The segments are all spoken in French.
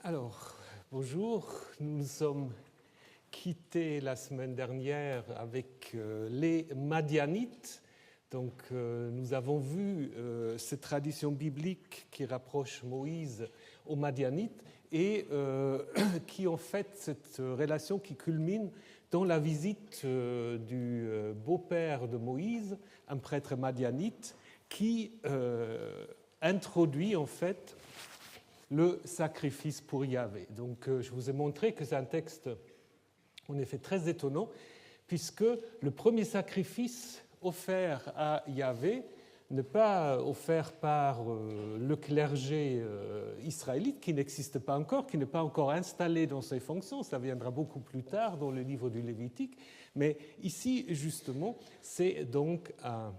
Alors, bonjour, nous nous sommes quittés la semaine dernière avec les Madianites. Donc, nous avons vu cette tradition biblique qui rapproche Moïse aux Madianites et qui, en fait, cette relation qui culmine dans la visite du beau-père de Moïse, un prêtre madianite, qui introduit, en fait, le sacrifice pour Yahvé. Donc, je vous ai montré que c'est un texte, en effet, très étonnant, puisque le premier sacrifice offert à Yahvé n'est pas offert par le clergé israélite, qui n'existe pas encore, qui n'est pas encore installé dans ses fonctions, ça viendra beaucoup plus tard dans le livre du Lévitique, mais ici, justement, c'est donc un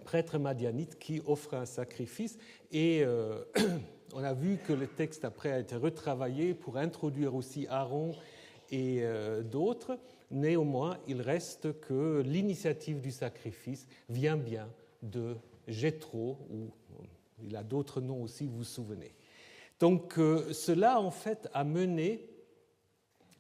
prêtre madianite qui offre un sacrifice, et on a vu que le texte après a été retravaillé pour introduire aussi Aaron et d'autres. Néanmoins, il reste que l'initiative du sacrifice vient bien de Jéthro, ou il a d'autres noms aussi, vous vous souvenez. Donc cela, en fait, a mené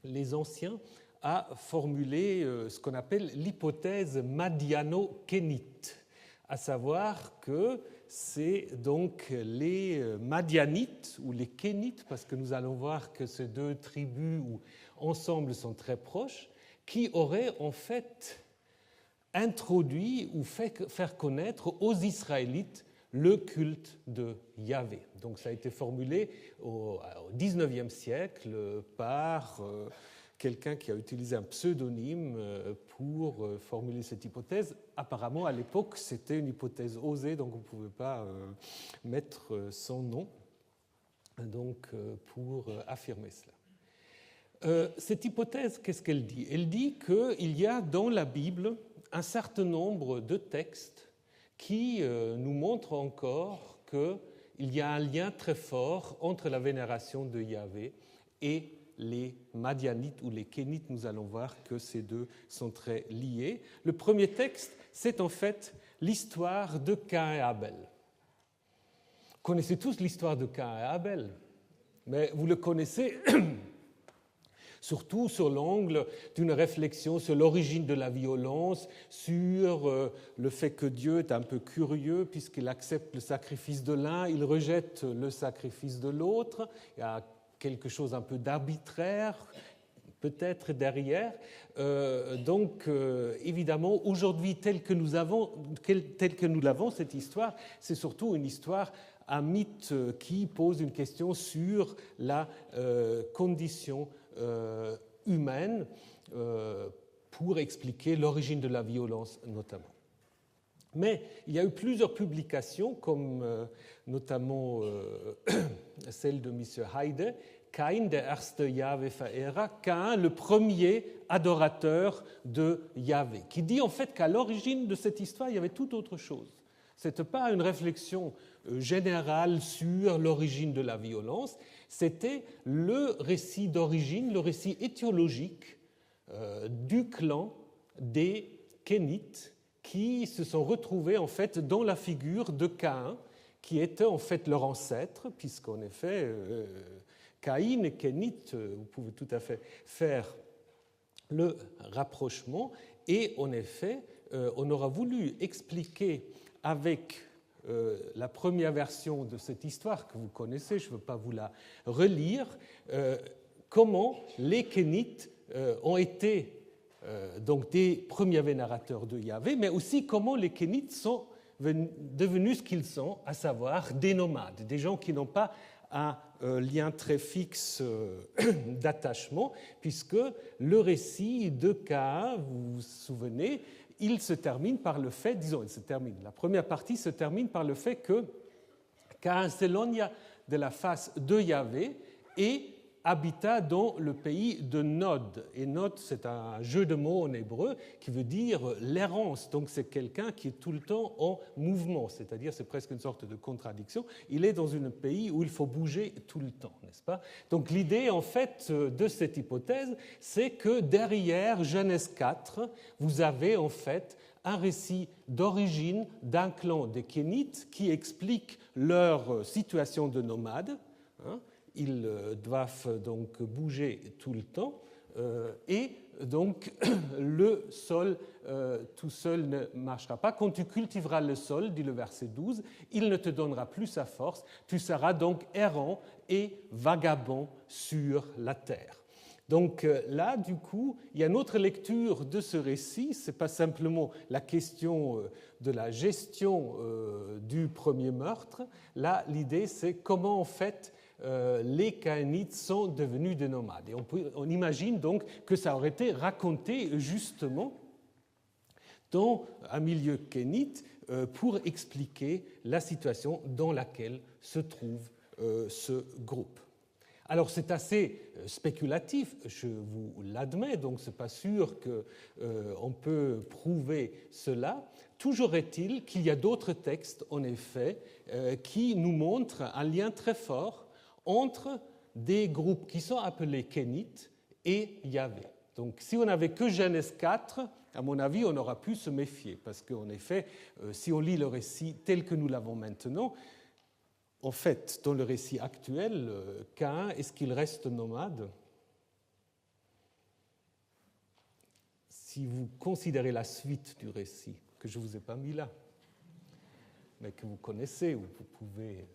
les anciens à formuler ce qu'on appelle l'hypothèse madiano-kénite, à savoir que c'est donc les Madianites ou les Kénites, parce que nous allons voir que ces deux tribus ensemble sont très proches, qui auraient en fait introduit ou fait faire connaître aux Israélites le culte de Yahvé. Donc ça a été formulé au XIXe siècle par quelqu'un qui a utilisé un pseudonyme pour formuler cette hypothèse. Apparemment, à l'époque, c'était une hypothèse osée, donc on ne pouvait pas mettre son nom donc, pour affirmer cela. Cette hypothèse, qu'est-ce qu'elle dit ? Elle dit qu'il y a dans la Bible un certain nombre de textes qui nous montrent encore qu'il y a un lien très fort entre la vénération de Yahvé et les Madianites ou les Kénites. Nous allons voir que ces deux sont très liés. Le premier texte, c'est en fait l'histoire de Caïn et Abel. Vous connaissez tous l'histoire de Caïn et Abel, mais vous le connaissez surtout sur l'angle d'une réflexion sur l'origine de la violence, sur le fait que Dieu est un peu curieux puisqu'il accepte le sacrifice de l'un, il rejette le sacrifice de l'autre. Il y a quelque chose un peu d'arbitraire, peut-être derrière. Donc, évidemment, aujourd'hui, tel que nous l'avons, cette histoire, c'est surtout une histoire, un mythe qui pose une question sur la condition humaine pour expliquer l'origine de la violence, notamment. Mais il y a eu plusieurs publications, comme notamment celle de M. Heide, Caïn, der erste Yahvé-Verehrer, Caïn, le premier adorateur de Yahvé, qui dit en fait qu'à l'origine de cette histoire, il y avait tout autre chose. Ce n'était pas une réflexion générale sur l'origine de la violence, c'était le récit d'origine, le récit étiologique du clan des Kénites, qui se sont retrouvés en fait dans la figure de Caïn, qui était en fait leur ancêtre, puisqu'en effet, Caïn et Kénite, vous pouvez tout à fait faire le rapprochement, et en effet, on aura voulu expliquer avec la première version de cette histoire que vous connaissez, je ne veux pas vous la relire, comment les Kénites ont été donc des premiers vénérateurs de Yahvé, mais aussi comment les Kénites sont devenus ce qu'ils sont, à savoir des nomades, des gens qui n'ont pas un lien très fixe d'attachement, puisque le récit de Caïn, vous vous souvenez, il se termine par le fait, la première partie se termine par le fait que Caïn s'éloigna de la face de Yahvé et habita dans le pays de Nod. Et Nod, c'est un jeu de mots en hébreu qui veut dire l'errance. Donc c'est quelqu'un qui est tout le temps en mouvement, c'est-à-dire c'est presque une sorte de contradiction. Il est dans un pays où il faut bouger tout le temps, n'est-ce pas ? Donc l'idée en fait de cette hypothèse, c'est que derrière Genèse 4, vous avez en fait un récit d'origine d'un clan des Kénites qui explique leur situation de nomades, ils doivent donc bouger tout le temps, et donc le sol tout seul ne marchera pas. Quand tu cultiveras le sol, dit le verset 12, il ne te donnera plus sa force, tu seras donc errant et vagabond sur la terre. Donc là, du coup, il y a une autre lecture de ce récit. Ce n'est pas simplement la question de la gestion du premier meurtre. Là, l'idée, c'est comment, en fait, les Caïnites sont devenus des nomades. Et on imagine donc que ça aurait été raconté justement dans un milieu kénite pour expliquer la situation dans laquelle se trouve ce groupe. Alors c'est assez spéculatif, je vous l'admets, donc ce n'est pas sûr qu'on peut prouver cela. Toujours est-il qu'il y a d'autres textes, en effet, qui nous montrent un lien très fort entre des groupes qui sont appelés kénites et Yahvé. Donc si on n'avait que Genèse 4, à mon avis, on aura pu se méfier, parce qu'en effet, si on lit le récit tel que nous l'avons maintenant, en fait, dans le récit actuel, Caïn, est-ce qu'il reste nomade? Si vous considérez la suite du récit, que je ne vous ai pas mis là, mais que vous connaissez, ou vous pouvez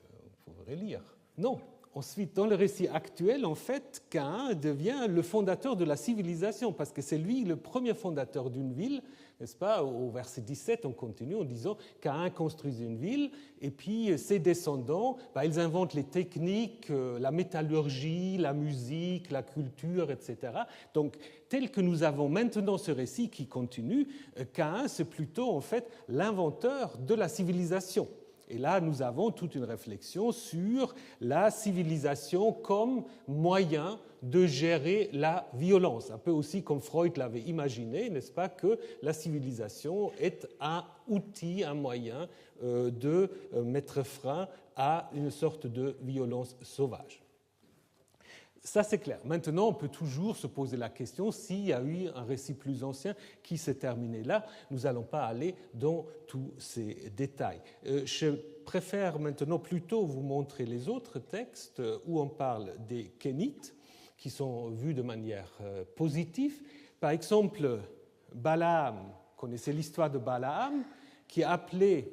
relire. Non. Ensuite, dans le récit actuel, en fait, Caïn devient le fondateur de la civilisation, parce que c'est lui le premier fondateur d'une ville, n'est-ce pas? Au verset 17, on continue en disant Caïn construit une ville, et puis ses descendants, ils inventent les techniques, la métallurgie, la musique, la culture, etc. Donc, tel que nous avons maintenant ce récit qui continue, Caïn, c'est plutôt, en fait, l'inventeur de la civilisation. Et là, nous avons toute une réflexion sur la civilisation comme moyen de gérer la violence. Un peu aussi comme Freud l'avait imaginé, n'est-ce pas, que la civilisation est un outil, un moyen de mettre frein à une sorte de violence sauvage. Ça, c'est clair. Maintenant, on peut toujours se poser la question s'il y a eu un récit plus ancien qui s'est terminé là. Nous n'allons pas aller dans tous ces détails. Je préfère maintenant plutôt vous montrer les autres textes où on parle des Kénites, qui sont vus de manière positive. Par exemple, Balaam, vous connaissez l'histoire de Balaam, qui est appelé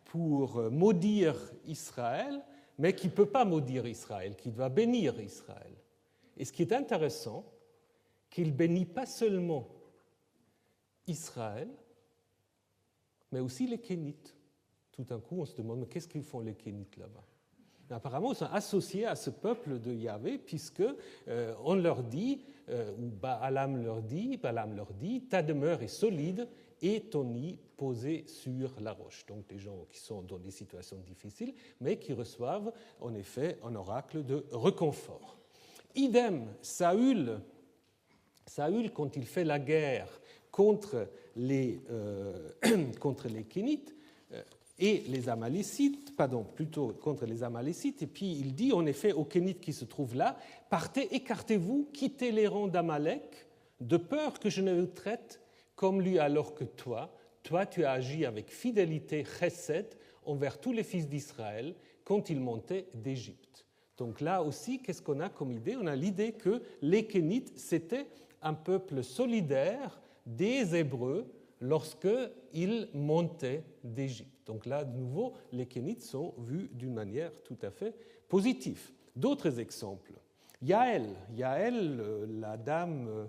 pour maudire Israël, mais qui ne peut pas maudire Israël, qui doit bénir Israël. Et ce qui est intéressant, qu'il bénit pas seulement Israël, mais aussi les Kénites. Tout d'un coup, on se demande, mais qu'est-ce qu'ils font les Kénites là-bas? Apparemment, ils sont associés à ce peuple de Yahvé, puisque on leur dit, ou Balaam leur dit, ta demeure est solide et ton nid posé sur la roche. Donc des gens qui sont dans des situations difficiles, mais qui reçoivent en effet un oracle de réconfort. Idem, Saül, quand il fait la guerre contre les Kénites et les Amalécites, plutôt contre les Amalécites, et puis il dit en effet aux Kénites qui se trouvent là, partez, écartez-vous, quittez les rangs d'Amalek, de peur que je ne vous traite comme lui alors que toi tu as agi avec fidélité, chesed, envers tous les fils d'Israël quand ils montaient d'Égypte. Donc là aussi, qu'est-ce qu'on a comme idée? On a l'idée que les Kénites, c'était un peuple solidaire des Hébreux lorsqu'ils montaient d'Égypte. Donc là, de nouveau, les Kénites sont vus d'une manière tout à fait positive. D'autres exemples. Yaël, la dame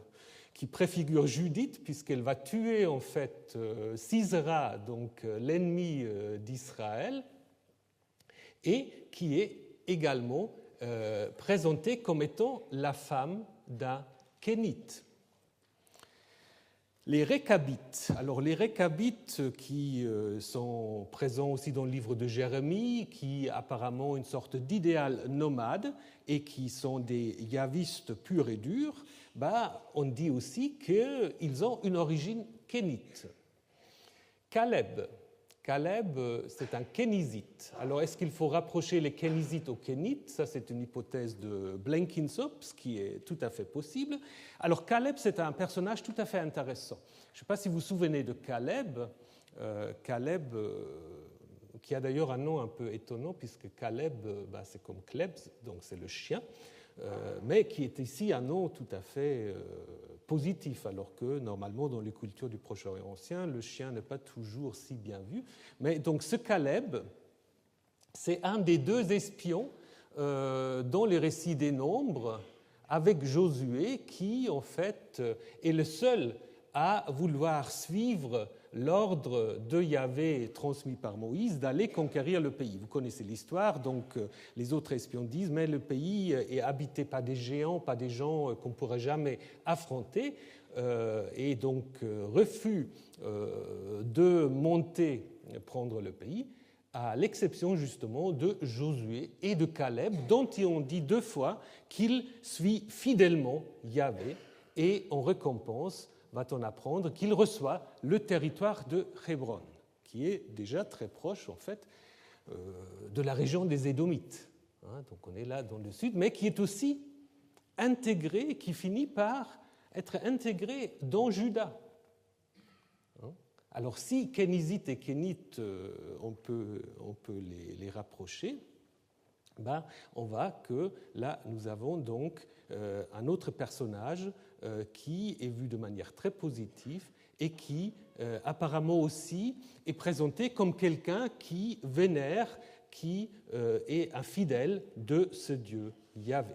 qui préfigure Judith, puisqu'elle va tuer en fait Sisera, donc l'ennemi d'Israël, et qui est également présentée comme étant la femme d'un Kénite. Les Récabites. Alors les Récabites qui sont présents aussi dans le livre de Jérémie, qui apparemment une sorte d'idéal nomade et qui sont des yavistes purs et durs, on dit aussi qu'ils ont une origine kénite. Caleb, c'est un kénizite. Alors, est-ce qu'il faut rapprocher les kénizites aux kénites? Ça, c'est une hypothèse de Blenkinsop, ce qui est tout à fait possible. Alors, Caleb, c'est un personnage tout à fait intéressant. Je ne sais pas si vous vous souvenez de Caleb. qui a d'ailleurs un nom un peu étonnant, puisque Caleb, c'est comme Klebs, donc c'est le chien, mais qui est ici un nom tout à fait positif, alors que normalement dans les cultures du Proche-Orient ancien, le chien n'est pas toujours si bien vu. Mais donc ce Caleb, c'est un des deux espions dans les récits des Nombres, avec Josué, qui en fait est le seul à vouloir suivre l'ordre de Yahvé transmis par Moïse d'aller conquérir le pays. Vous connaissez l'histoire, donc les autres espions disent mais le pays est habité par des géants, pas des gens qu'on ne pourrait jamais affronter, et donc refus de monter prendre le pays, à l'exception justement de Josué et de Caleb, dont ils ont dit 2 fois qu'il suit fidèlement Yahvé, et en récompense va-t-on apprendre qu'il reçoit le territoire de Hébron, qui est déjà très proche en fait de la région des Édomites. Donc on est là dans le sud, mais qui est aussi intégré, qui finit par être intégré dans Juda. Alors si Kénizites et Kénites, on peut les rapprocher, on voit que là nous avons donc un autre personnage qui est vu de manière très positive et qui apparemment aussi est présenté comme quelqu'un qui vénère, qui est un fidèle de ce Dieu Yahvé.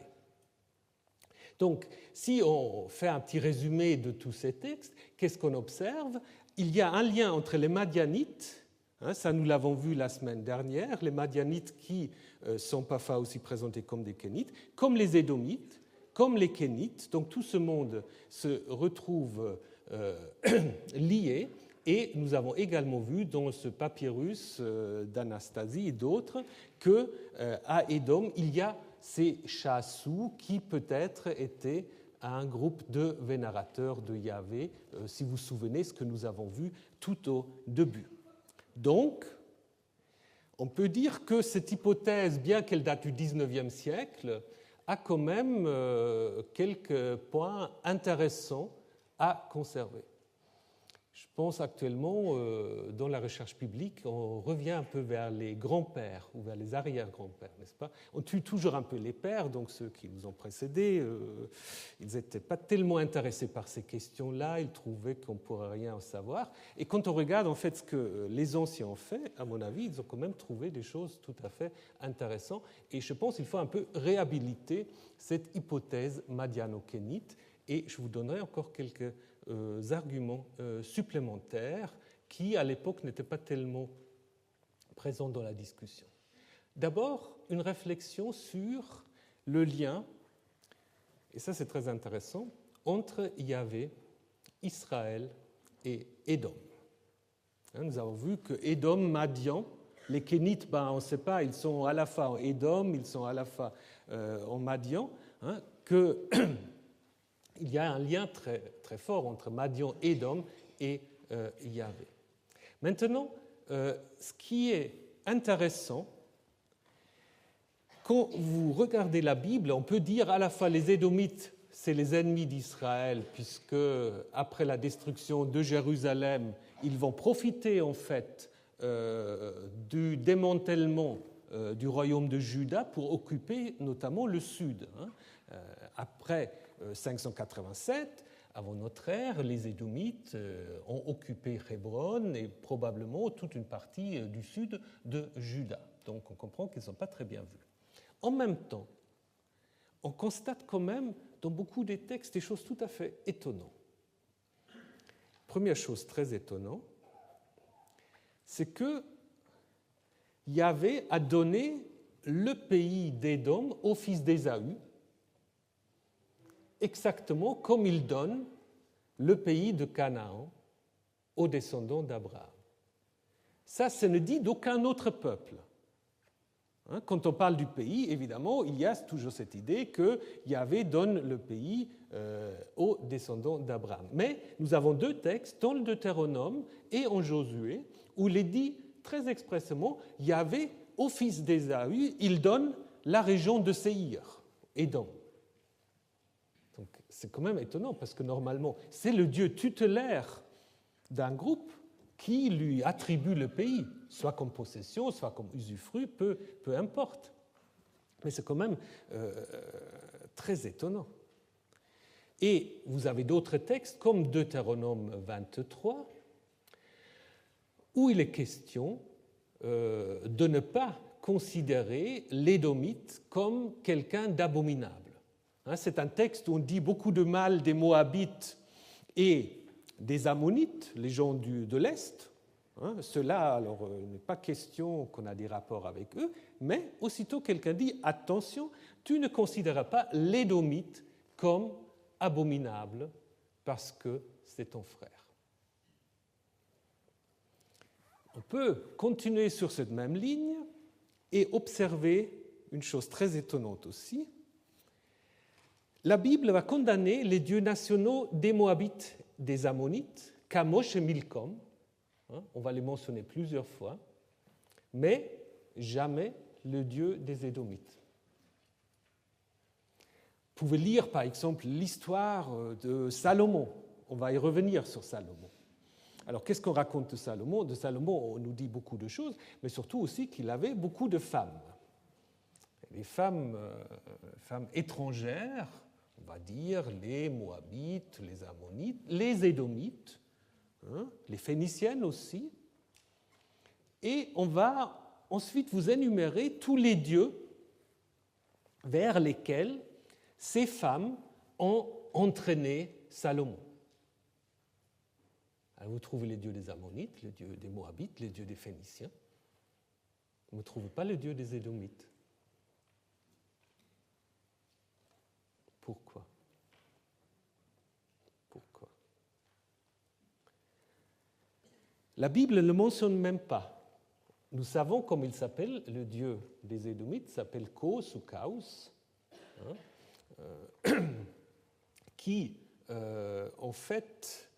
Donc, si on fait un petit résumé de tous ces textes, qu'est-ce qu'on observe ? Il y a un lien entre les Madianites, ça nous l'avons vu la semaine dernière, les Madianites qui sont parfois aussi présentés comme des Kénites, comme les Édomites, comme les Kénites, donc tout ce monde se retrouve lié, et nous avons également vu dans ce papyrus d'Anastasie et d'autres qu'à Édom, il y a ces Chassous qui peut-être étaient un groupe de vénérateurs de Yahvé, si vous vous souvenez ce que nous avons vu tout au début. Donc, on peut dire que cette hypothèse, bien qu'elle date du XIXe siècle, a quand même quelques points intéressants à conserver. Je pense actuellement, dans la recherche publique, on revient un peu vers les grands-pères ou vers les arrière-grands-pères, n'est-ce pas ? On tue toujours un peu les pères, donc ceux qui nous ont précédés, ils n'étaient pas tellement intéressés par ces questions-là, ils trouvaient qu'on ne pourrait rien en savoir. Et quand on regarde en fait ce que les anciens ont fait, à mon avis, ils ont quand même trouvé des choses tout à fait intéressantes. Et je pense qu'il faut un peu réhabiliter cette hypothèse madiano-kénite, et je vous donnerai encore quelques arguments supplémentaires qui, à l'époque, n'étaient pas tellement présents dans la discussion. D'abord, une réflexion sur le lien, et ça c'est très intéressant, entre Yahvé, Israël et Édom. Nous avons vu que Édom, Madian, les Kénites, on ne sait pas, ils sont à la fois en Édom, ils sont à la fois en Madian, que il y a un lien très, très fort entre Madian, Édom et Yahvé. Maintenant, ce qui est intéressant, quand vous regardez la Bible, on peut dire à la fois les Édomites, c'est les ennemis d'Israël, puisque après la destruction de Jérusalem, ils vont profiter en fait du démantèlement du royaume de Juda pour occuper notamment le sud. Après 587, avant notre ère, les Édomites ont occupé Hébron et probablement toute une partie du sud de Juda. Donc on comprend qu'ils ne sont pas très bien vus. En même temps, on constate quand même dans beaucoup des textes des choses tout à fait étonnantes. Première chose très étonnante, c'est que Yahvé a donné le pays d'Édom au fils d'Ésaü, exactement comme il donne le pays de Canaan aux descendants d'Abraham. Ça ne dit d'aucun autre peuple. Quand on parle du pays, évidemment, il y a toujours cette idée que Yahvé donne le pays aux descendants d'Abraham. Mais nous avons 2 textes, dans le Deutéronome et en Josué, où il est dit très expressément, Yahvé, au fils d'Ésaü, il donne la région de Séhir, Édom. Donc, c'est quand même étonnant, parce que normalement, c'est le Dieu tutélaire d'un groupe qui lui attribue le pays, soit comme possession, soit comme usufruit, peu importe. Mais c'est quand même très étonnant. Et vous avez d'autres textes, comme Deutéronome 23, où il est question de ne pas considérer l'Édomite comme quelqu'un d'abominable. C'est un texte où on dit beaucoup de mal des Moabites et des Ammonites, les gens de l'Est. Ceux-là, alors, il n'est pas question qu'on a des rapports avec eux, mais aussitôt quelqu'un dit « Attention, tu ne considéreras pas l'Édomite comme abominable parce que c'est ton frère. » On peut continuer sur cette même ligne et observer une chose très étonnante aussi. La Bible va condamner les dieux nationaux des Moabites, des Ammonites, Kamosh et Milcom. On va les mentionner plusieurs fois, mais jamais le dieu des Édomites. Vous pouvez lire par exemple l'histoire de Salomon. On va y revenir sur Salomon. Alors, qu'est-ce qu'on raconte de Salomon ? De Salomon, on nous dit beaucoup de choses, mais surtout aussi qu'il avait beaucoup de femmes. Les femmes étrangères, on va dire les Moabites, les Ammonites, les Édomites, les Phéniciennes aussi. Et on va ensuite vous énumérer tous les dieux vers lesquels ces femmes ont entraîné Salomon. Alors vous trouvez les dieux des Ammonites, les dieux des Moabites, les dieux des Phéniciens. Vous ne trouvez pas le dieu des Édomites. Pourquoi ? Pourquoi ? La Bible ne le mentionne même pas. Nous savons comment il s'appelle, le dieu des Édomites s'appelle Kos ou Kaus, qui en fait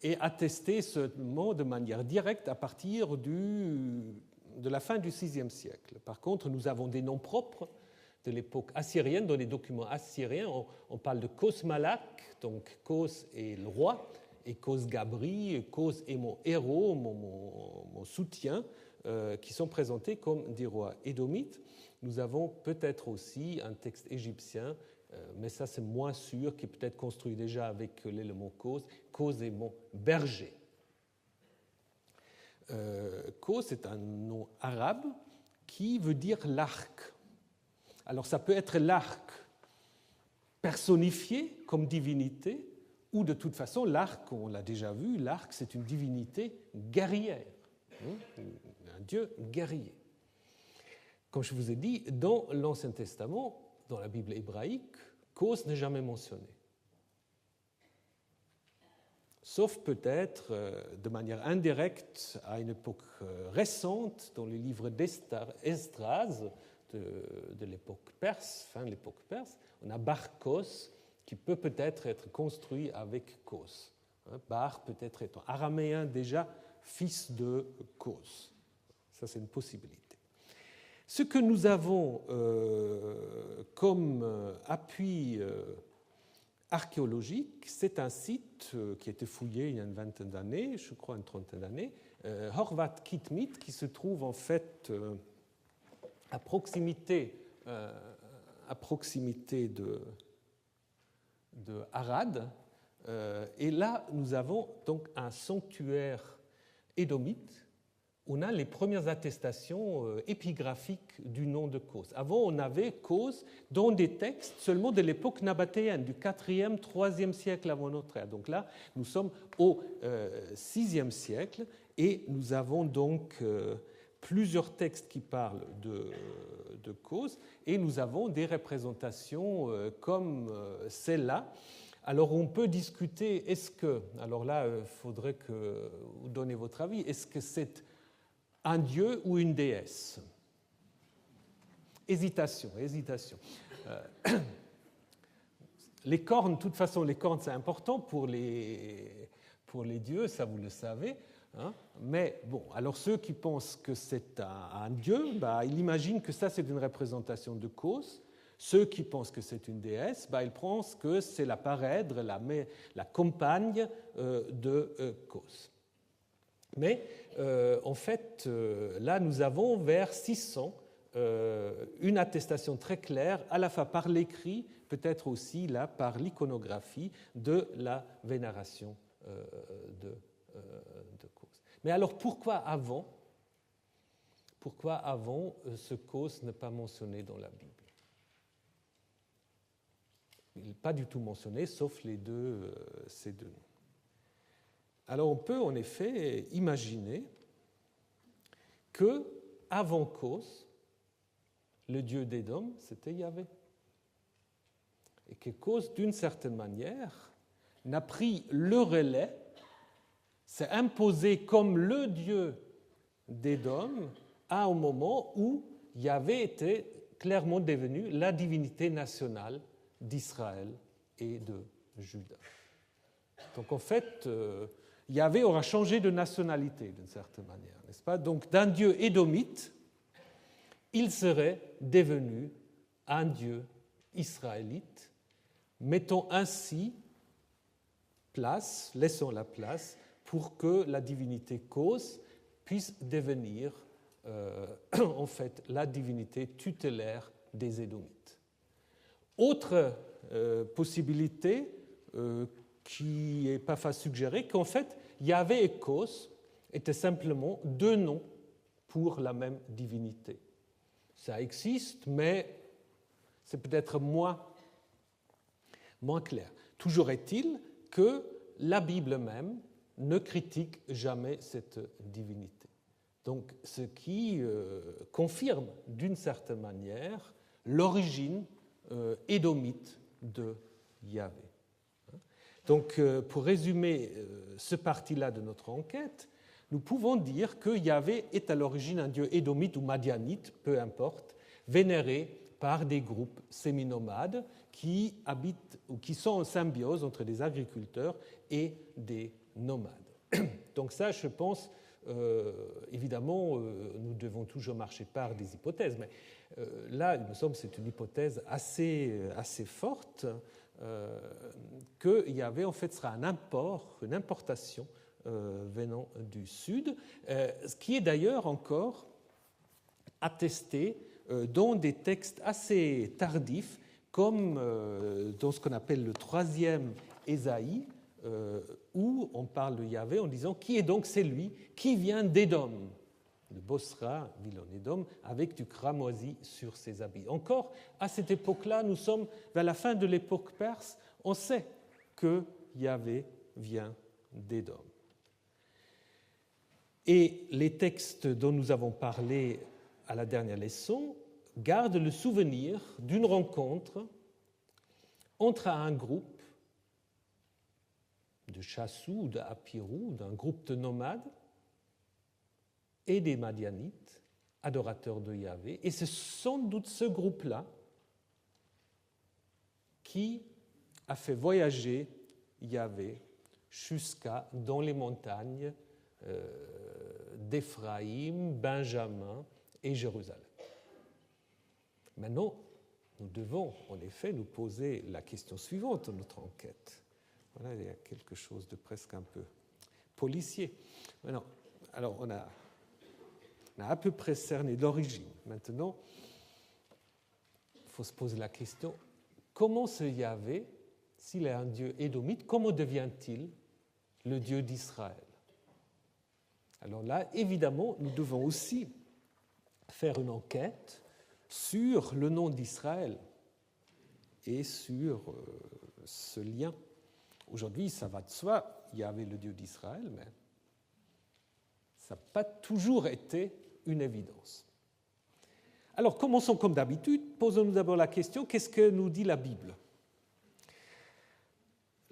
est attesté seulement de manière directe à partir de la fin du VIe siècle. Par contre, nous avons des noms propres de l'époque assyrienne. Dans les documents assyriens, on parle de Kos Malak, donc Kos est le roi, et Kos Gabri, Kos est mon héros, mon soutien, qui sont présentés comme des rois édomites. Nous avons peut-être aussi un texte égyptien, mais ça c'est moins sûr, qui est peut-être construit déjà avec l'élément Kos. Kos est mon berger. Kos est un nom arabe qui veut dire l'arc. Alors ça peut être l'arc personnifié comme divinité, ou de toute façon l'arc, on l'a déjà vu, l'arc c'est une divinité guerrière, un dieu guerrier. Comme je vous ai dit, dans l'Ancien Testament, dans la Bible hébraïque, Kos n'est jamais mentionné. Sauf peut-être de manière indirecte à une époque récente, dans les livres d'Esdras de l'époque perse, fin de l'époque perse, on a Bar-Kos qui peut peut-être être construit avec Kos. Bar peut-être étant araméen déjà, fils de Kos. Ça c'est une possibilité. Ce que nous avons comme appui archéologique, c'est un site qui a été fouillé il y a une vingtaine d'années, je crois une trentaine d'années, Horvat Kitmit, qui se trouve en fait à proximité de Arad. Et là, nous avons donc un sanctuaire édomite. On a les premières attestations épigraphiques du nom de Kos. Avant, on avait Kos dans des textes seulement de l'époque nabatéenne, du 4e, 3e siècle avant notre ère. Donc là, nous sommes au 6e siècle et nous avons donc plusieurs textes qui parlent de Kos et nous avons des représentations comme celle-là. Alors on peut discuter, est-ce que, alors là, il faudrait que vous donniez votre avis, est-ce que c'est un dieu ou une déesse ? Hésitation. Les cornes, de toute façon, les cornes, c'est important pour les dieux, ça vous le savez. Mais bon, alors ceux qui pensent que c'est un dieu, ils imaginent que ça, c'est une représentation de Kos. Ceux qui pensent que c'est une déesse, ils pensent que c'est la parèdre, la compagne de Kos. Mais en fait, là, nous avons vers 600 une attestation très claire, à la fois par l'écrit, peut-être aussi là par l'iconographie, de la vénération de Cos. Mais alors pourquoi avant ce Cos n'est pas mentionné dans la Bible? Il n'est pas du tout mentionné, sauf ces deux noms. Alors on peut en effet imaginer que avant Cos, le dieu d'Édom, c'était Yahvé. Et que Cos, d'une certaine manière, n'a pris le relais, s'est imposé comme le dieu d'Édom à un moment où Yahvé était clairement devenu la divinité nationale d'Israël et de Juda. Donc en fait, Yahvé aura changé de nationalité d'une certaine manière, n'est-ce pas? Donc d'un dieu édomite, il serait devenu un dieu israélite, mettant ainsi laissant la place pour que la divinité Cos puisse devenir en fait la divinité tutélaire des Édomites. Autre possibilité qui n'est pas suggérée, qu'en fait Yahvé et Cos étaient simplement deux noms pour la même divinité. Ça existe, mais c'est peut-être moins clair. Toujours est-il que la Bible même ne critique jamais cette divinité. Donc, ce qui confirme d'une certaine manière l'origine édomite de Yahvé. Donc, pour résumer ce parti-là de notre enquête, nous pouvons dire que Yahvé est à l'origine un dieu édomite ou madianite, peu importe, vénéré par des groupes séminomades qui habitent ou qui sont en symbiose entre des agriculteurs et des nomades. Donc ça, je pense, évidemment, nous devons toujours marcher par des hypothèses, mais là, il me semble que c'est une hypothèse assez forte que Yahvé, en fait, sera une importation venant du sud, ce qui est d'ailleurs encore attesté dans des textes assez tardifs, comme dans ce qu'on appelle le 3e Ésaïe, où on parle de Yahvé en disant « Qui est donc celui qui vient d'Édom ?» de Bosra, ville en Édom, avec du cramoisi sur ses habits. Encore, à cette époque-là, nous sommes vers la fin de l'époque perse, on sait que Yahvé vient d'Édom. Et les textes dont nous avons parlé à la dernière leçon gardent le souvenir d'une rencontre entre un groupe de Chassou ou d'Apirou, d'un groupe de nomades, et des Madianites, adorateurs de Yahvé. Et c'est sans doute ce groupe-là qui a fait voyager Yahvé jusqu'à dans les montagnes d'Éphraïm, Benjamin et Jérusalem. Maintenant, nous devons en effet nous poser la question suivante de notre enquête. Voilà, il y a quelque chose de presque un peu policier. Maintenant, alors, on a à peu près cerné l'origine. Maintenant, il faut se poser la question, comment ce Yahvé, s'il est un dieu édomite, comment devient-il le Dieu d'Israël? Alors là, évidemment, nous devons aussi faire une enquête sur le nom d'Israël et sur ce lien. Aujourd'hui, ça va de soi, il y avait le Dieu d'Israël, mais ça n'a pas toujours été une évidence. Alors, commençons comme d'habitude. Posons-nous d'abord la question, qu'est-ce que nous dit la Bible?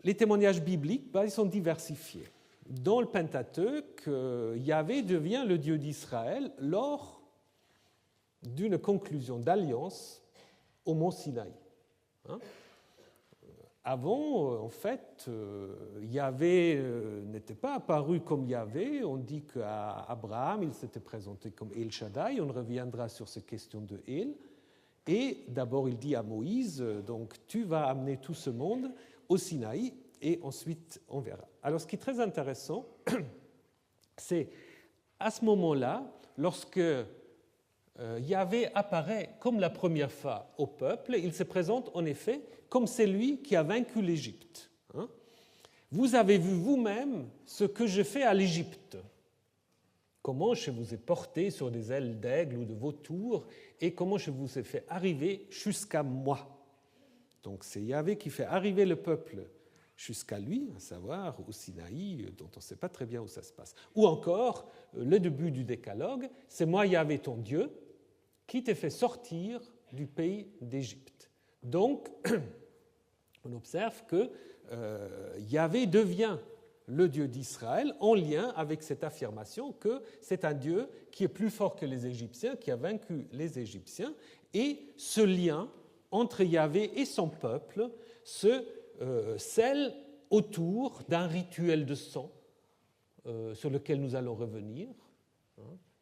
Les témoignages bibliques, ils sont diversifiés. Dans le Pentateuque, Yahvé devient le Dieu d'Israël lors d'une conclusion d'alliance au mont Sinaï. Avant, en fait, Yahvé n'était pas apparu comme Yahvé. On dit qu'à Abraham, il s'était présenté comme El Shaddai. On reviendra sur ces questions de El. Et d'abord, il dit à Moïse, donc tu vas amener tout ce monde au Sinaï, et ensuite on verra. Alors, ce qui est très intéressant, C'est à ce moment-là, lorsque Yahvé apparaît comme la première fois au peuple, il se présente en effet comme celui qui a vaincu l'Égypte. Vous avez vu vous-même ce que je fais à l'Égypte, comment je vous ai porté sur des ailes d'aigle ou de vautour, et comment je vous ai fait arriver jusqu'à moi. Donc c'est Yahvé qui fait arriver le peuple jusqu'à lui, à savoir au Sinaï, dont on ne sait pas très bien où ça se passe. Ou encore, le début du décalogue, c'est moi Yahvé ton Dieu, qui t'ai fait sortir du pays d'Égypte. Donc, on observe que Yahvé devient le Dieu d'Israël en lien avec cette affirmation que c'est un Dieu qui est plus fort que les Égyptiens, qui a vaincu les Égyptiens, et ce lien entre Yahvé et son peuple se scelle autour d'un rituel de sang sur lequel nous allons revenir.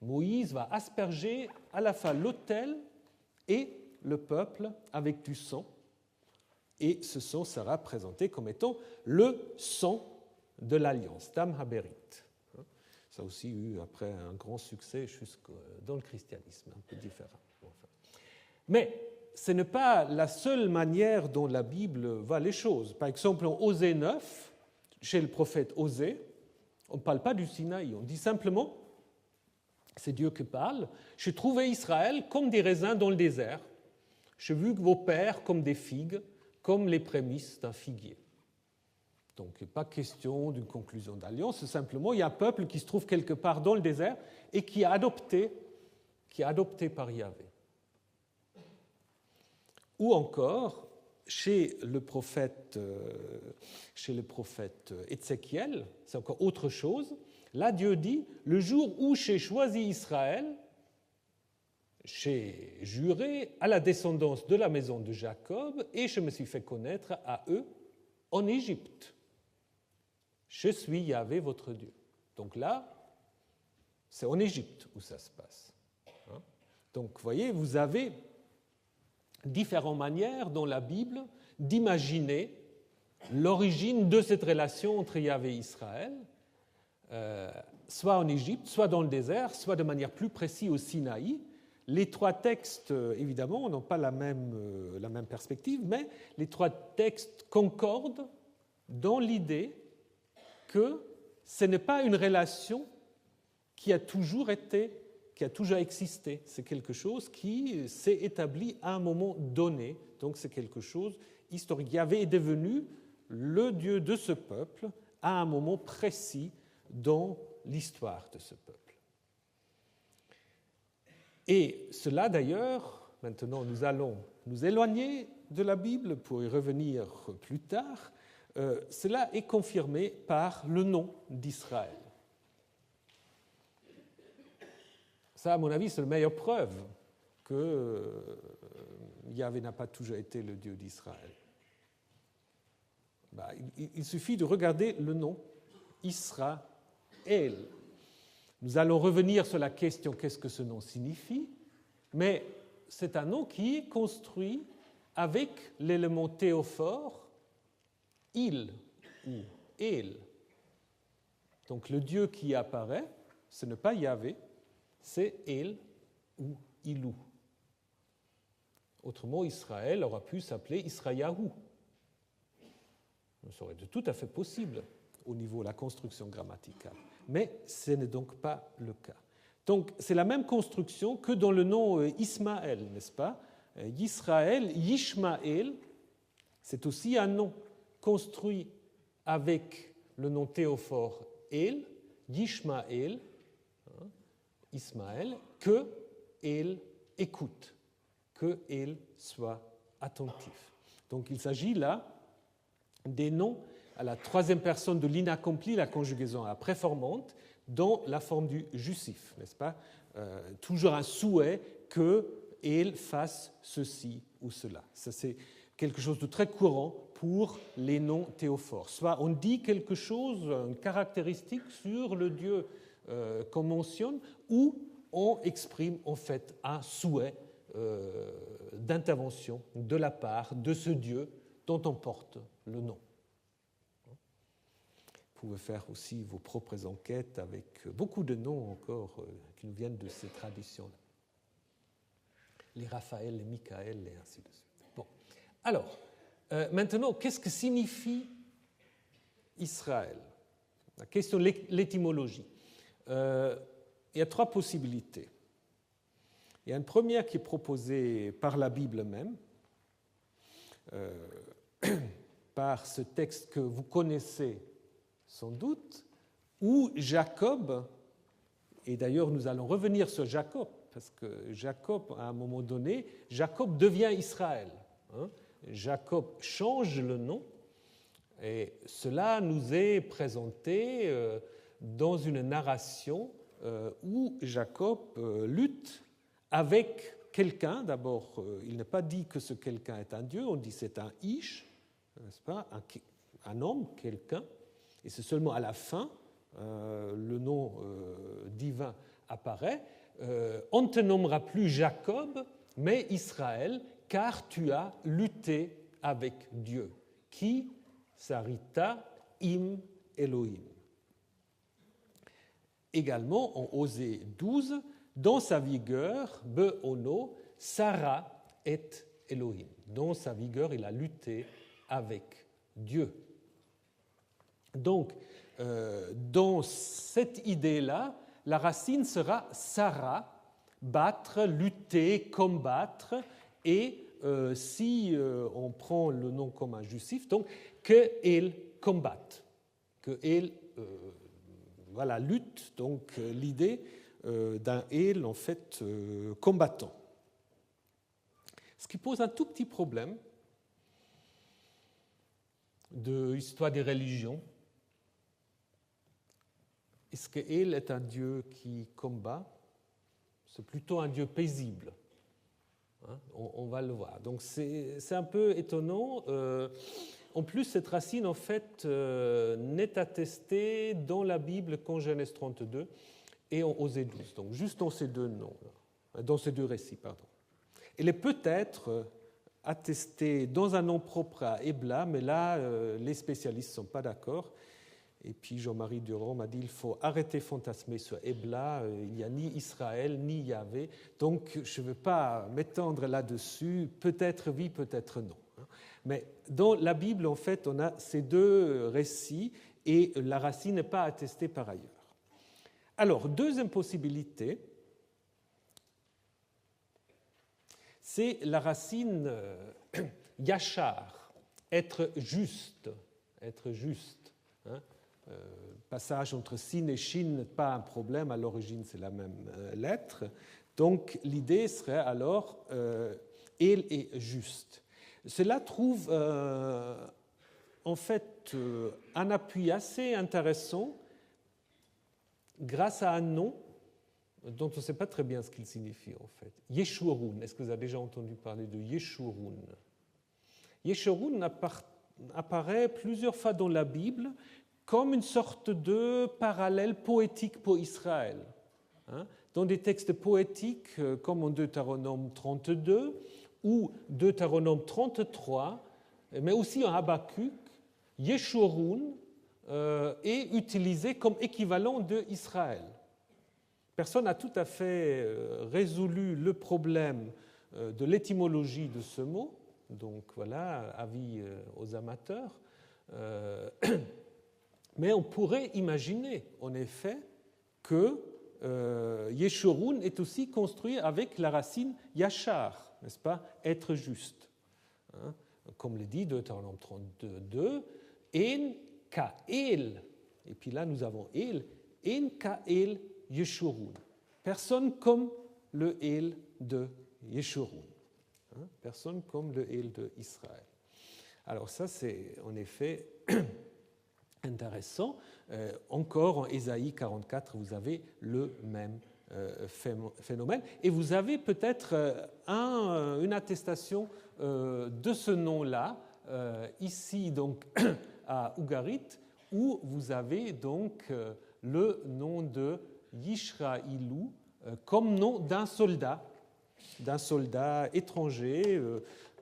Moïse va asperger à la fois l'autel et le peuple avec du sang, et ce sang sera présenté comme étant le sang de l'Alliance, Dam Haberit. Ça a aussi eu après un grand succès jusque dans le christianisme, un peu différent. Mais ce n'est pas la seule manière dont la Bible voit les choses. Par exemple, en Osée 9, chez le prophète Osée, on ne parle pas du Sinaï, on dit simplement, c'est Dieu qui parle, « J'ai trouvé Israël comme des raisins dans le désert. J'ai vu vos pères comme des figues, comme les prémices d'un figuier. » Donc, il n'est pas question d'une conclusion d'alliance, c'est simplement, il y a un peuple qui se trouve quelque part dans le désert et qui est adopté par Yahvé. Ou encore, chez le prophète Ézéchiel, c'est encore autre chose. Là, Dieu dit, le jour où j'ai choisi Israël, j'ai juré à la descendance de la maison de Jacob et je me suis fait connaître à eux en Égypte. Je suis Yahvé, votre Dieu. Donc là, c'est en Égypte où ça se passe. Donc, vous voyez, vous avez différentes manières dans la Bible d'imaginer l'origine de cette relation entre Yahvé et Israël, soit en Égypte, soit dans le désert, soit de manière plus précise au Sinaï. Les trois textes, évidemment, n'ont pas la même perspective, mais les trois textes concordent dans l'idée que ce n'est pas une relation qui a toujours existé. C'est quelque chose qui s'est établi à un moment donné. Donc c'est quelque chose historique. Yahvé est devenu le Dieu de ce peuple à un moment précis dans l'histoire de ce peuple. Et cela, d'ailleurs, maintenant nous allons nous éloigner de la Bible pour y revenir plus tard, cela est confirmé par le nom d'Israël. Ça, à mon avis, c'est la meilleure preuve que Yahvé n'a pas toujours été le Dieu d'Israël. Il suffit de regarder le nom Israël. Nous allons revenir sur la question qu'est-ce que ce nom signifie, mais c'est un nom qui est construit avec l'élément théophore il ou el. Donc le Dieu qui apparaît, ce n'est pas Yahvé, c'est El ou Ilou. Autrement, Israël aura pu s'appeler Israyahu. Ça aurait été tout à fait possible au niveau de la construction grammaticale. Mais ce n'est donc pas le cas. Donc c'est la même construction que dans le nom Ismaël, n'est-ce pas? Yisraël, Yishmaël, c'est aussi un nom construit avec le nom théophore El, Yishmaël, Ismaël, que El écoute, que El soit attentif. Donc il s'agit là des noms à la troisième personne de l'inaccompli, la conjugaison à préformante, dans la forme du jusif, n'est-ce pas? Toujours un souhait que El fasse ceci ou cela. Ça, c'est quelque chose de très courant pour les noms théophores. Soit on dit quelque chose, une caractéristique sur le Dieu qu'on mentionne, ou on exprime en fait un souhait d'intervention de la part de ce Dieu dont on porte le nom. pouvez faire aussi vos propres enquêtes avec beaucoup de noms encore qui nous viennent de ces traditions-là. Les Raphaël, les Michael, et ainsi de suite. Bon. Alors, maintenant, qu'est-ce que signifie Israël? La question de l'étymologie. Il y a trois possibilités. Il y a une première qui est proposée par la Bible même, par ce texte que vous connaissez sans doute, où Jacob, et d'ailleurs nous allons revenir sur Jacob, parce que Jacob, à un moment donné, Jacob devient Israël. Jacob change le nom, et cela nous est présenté dans une narration où Jacob lutte avec quelqu'un. D'abord, il n'est pas dit que ce quelqu'un est un dieu, on dit c'est un ish, n'est-ce pas, un homme, quelqu'un, et c'est seulement à la fin le nom divin apparaît. On ne te nommera plus Jacob, mais Israël, car tu as lutté avec Dieu. Qui sarita im Elohim. Également, en Osée 12, dans sa vigueur, Be'ono, Sarah et Elohim. Dans sa vigueur, il a lutté avec Dieu. Donc, dans cette idée-là, la racine sera Sarah, battre, lutter, combattre, et si on prend le nom comme un justif, donc qu'elle combatte, qu'elle lutte, donc l'idée d'un elle en fait combattant. Ce qui pose un tout petit problème de l'histoire des religions. Est-ce qu'elle est un Dieu qui combat? C'est plutôt un Dieu paisible. On va le voir. Donc c'est un peu étonnant. En plus, cette racine, en fait, n'est attestée dans la Bible qu'en Genèse 32 et en Osée 12. Donc juste dans ces deux noms, dans ces deux récits, pardon. Elle est peut-être attestée dans un nom propre à Ebla, mais là, les spécialistes ne sont pas d'accord. Et puis Jean-Marie Durand m'a dit qu'il faut arrêter de fantasmer sur Ebla, il n'y a ni Israël, ni Yahvé, donc je ne veux pas m'étendre là-dessus, peut-être oui, peut-être non. Mais dans la Bible, en fait, on a ces deux récits et la racine n'est pas attestée par ailleurs. Alors, deuxième possibilité, c'est la racine yachar, être juste, être juste. Passage entre sin et shin n'est pas un problème, à l'origine c'est la même lettre. Donc l'idée serait alors elle est juste. Cela trouve en fait un appui assez intéressant grâce à un nom dont on ne sait pas très bien ce qu'il signifie en fait. Yeshurun. Est-ce que vous avez déjà entendu parler de Yeshurun? Yeshurun apparaît plusieurs fois dans la Bible comme une sorte de parallèle poétique pour Israël. Dans des textes poétiques comme en Deutéronome 32 ou Deutéronome 33, mais aussi en Habakkuk, Yeshurun est utilisé comme équivalent de Israël. Personne n'a tout à fait résolu le problème de l'étymologie de ce mot, donc voilà, avis aux amateurs. Mais on pourrait imaginer, en effet, que Yeshurun est aussi construit avec la racine yachar, n'est-ce pas, être juste. Comme le dit Deutéronome 32, en ka'el, et puis là nous avons el, en ka'el Yeshurun. Personne comme le el de Yeshurun. Personne comme le el de Israël. Alors ça, c'est en effet intéressant. Encore en Ésaïe 44, vous avez le même phénomène. Et vous avez peut-être une attestation de ce nom-là, ici donc à Ougarit, où vous avez donc le nom de Yishraïlou comme nom d'un soldat étranger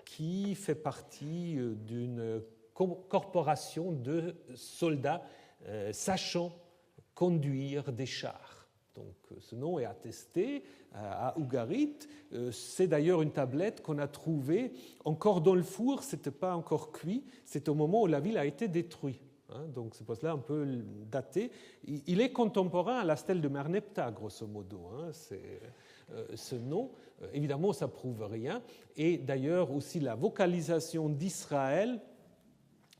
qui fait partie d'une corporation de soldats sachant conduire des chars. Donc ce nom est attesté à Ugarit. C'est d'ailleurs une tablette qu'on a trouvée encore dans le four, ce n'était pas encore cuit, c'est au moment où la ville a été détruite. Donc c'est pour cela un peu daté. Il est contemporain à la stèle de Merneptah, grosso modo. Ce nom, évidemment, ça ne prouve rien. Et d'ailleurs, aussi la vocalisation d'Israël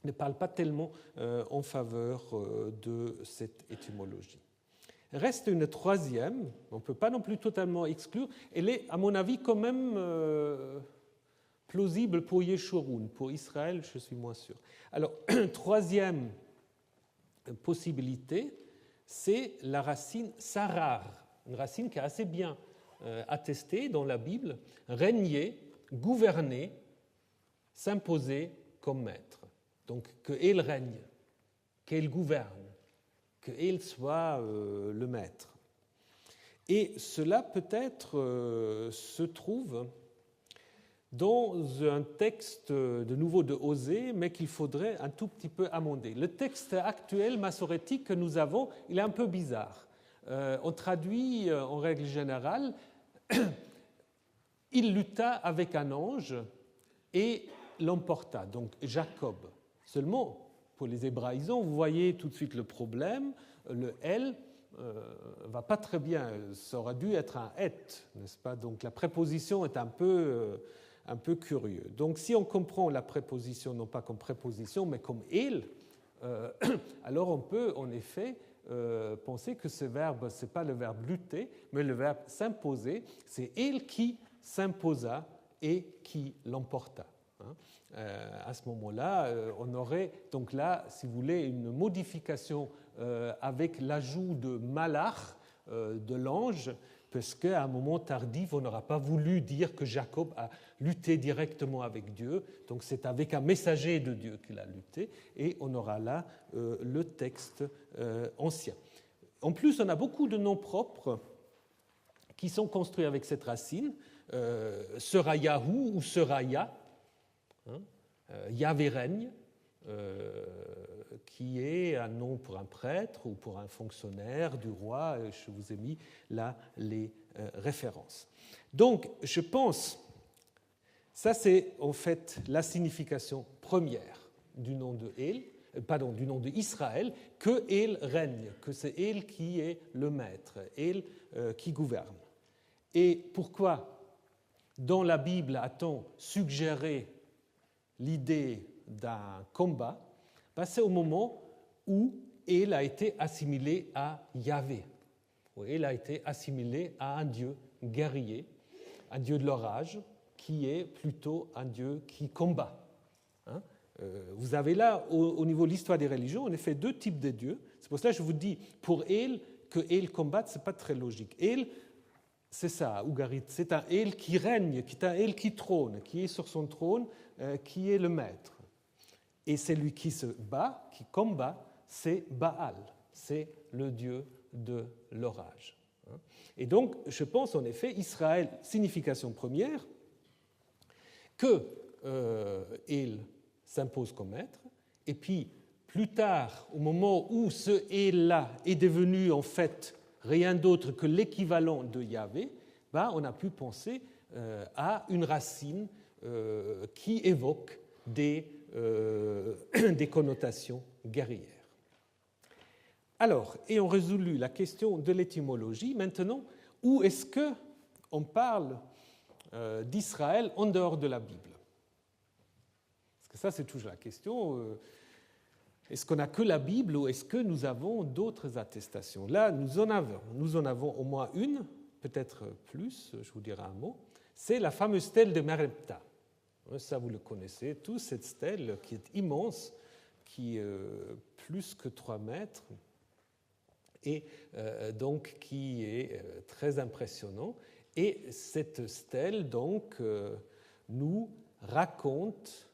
ne parle pas tellement en faveur de cette étymologie. Reste une troisième, on ne peut pas non plus totalement exclure, elle est, à mon avis, quand même plausible pour Yeshurun. Pour Israël, je suis moins sûr. Alors, troisième possibilité, c'est la racine sarar, une racine qui est assez bien attestée dans la Bible, régner, gouverner, s'imposer comme maître. Donc, qu'il règne, qu'il gouverne, qu'il soit le maître. Et cela peut-être se trouve dans un texte de nouveau de Osée, mais qu'il faudrait un tout petit peu amender. Le texte actuel massorétique que nous avons, il est un peu bizarre. On traduit en règle générale « Il lutta avec un ange et l'emporta », donc Jacob. Seulement, pour les hébraïsants, vous voyez tout de suite le problème, le « el » va pas très bien, ça aurait dû être un « et », n'est-ce pas? Donc la préposition est un peu curieux. Donc si on comprend la préposition non pas comme préposition, mais comme « il », alors on peut en effet penser que ce verbe, ce n'est pas le verbe lutter, mais le verbe s'imposer, c'est « il » qui s'imposa et qui l'emporta. À ce moment-là, on aurait donc là, si vous voulez, une modification avec l'ajout de malach, de l'ange, parce qu'à un moment tardif, on n'aura pas voulu dire que Jacob a lutté directement avec Dieu, donc c'est avec un messager de Dieu qu'il a lutté, et on aura là le texte ancien. En plus, on a beaucoup de noms propres qui sont construits avec cette racine, Serayahu ou Seraya, Yahvé règne, qui est un nom pour un prêtre ou pour un fonctionnaire du roi. Je vous ai mis là les références. Donc, je pense, ça c'est en fait la signification première du nom de du nom d'Israël, que El règne, que c'est El qui est le maître, El qui gouverne. Et pourquoi dans la Bible a-t-on suggéré l'idée d'un combat? C'est au moment où El a été assimilé à Yahvé, où El a été assimilé à un dieu guerrier, un dieu de l'orage, qui est plutôt un dieu qui combat. Vous avez là, au niveau de l'histoire des religions, en effet, deux types de dieux. C'est pour cela que je vous dis, pour El, que El combatte, ce n'est pas très logique. El, c'est ça, Ugarit, c'est un El qui règne, c'est un El qui trône, qui est sur son trône, qui est le maître. Et celui qui se bat, qui combat, c'est Baal, c'est le dieu de l'orage. Et donc, je pense en effet, Israël, signification première, que El s'impose comme maître, et puis plus tard, au moment où ce El-là est devenu en fait rien d'autre que l'équivalent de Yahvé, on a pu penser à une racine qui évoque des connotations guerrières. Alors, ayant résolu la question de l'étymologie, maintenant, où est-ce qu'on parle d'Israël en dehors de la Bible? Parce que ça, c'est toujours la question. Est-ce qu'on n'a que la Bible ou est-ce que nous avons d'autres attestations? Là, nous en avons au moins une, peut-être plus, je vous dirai un mot. C'est la fameuse stèle de Merneptah. Ça, vous le connaissez tous, cette stèle qui est immense, qui est plus que 3 mètres, et donc qui est très impressionnant. Et cette stèle, donc, nous raconte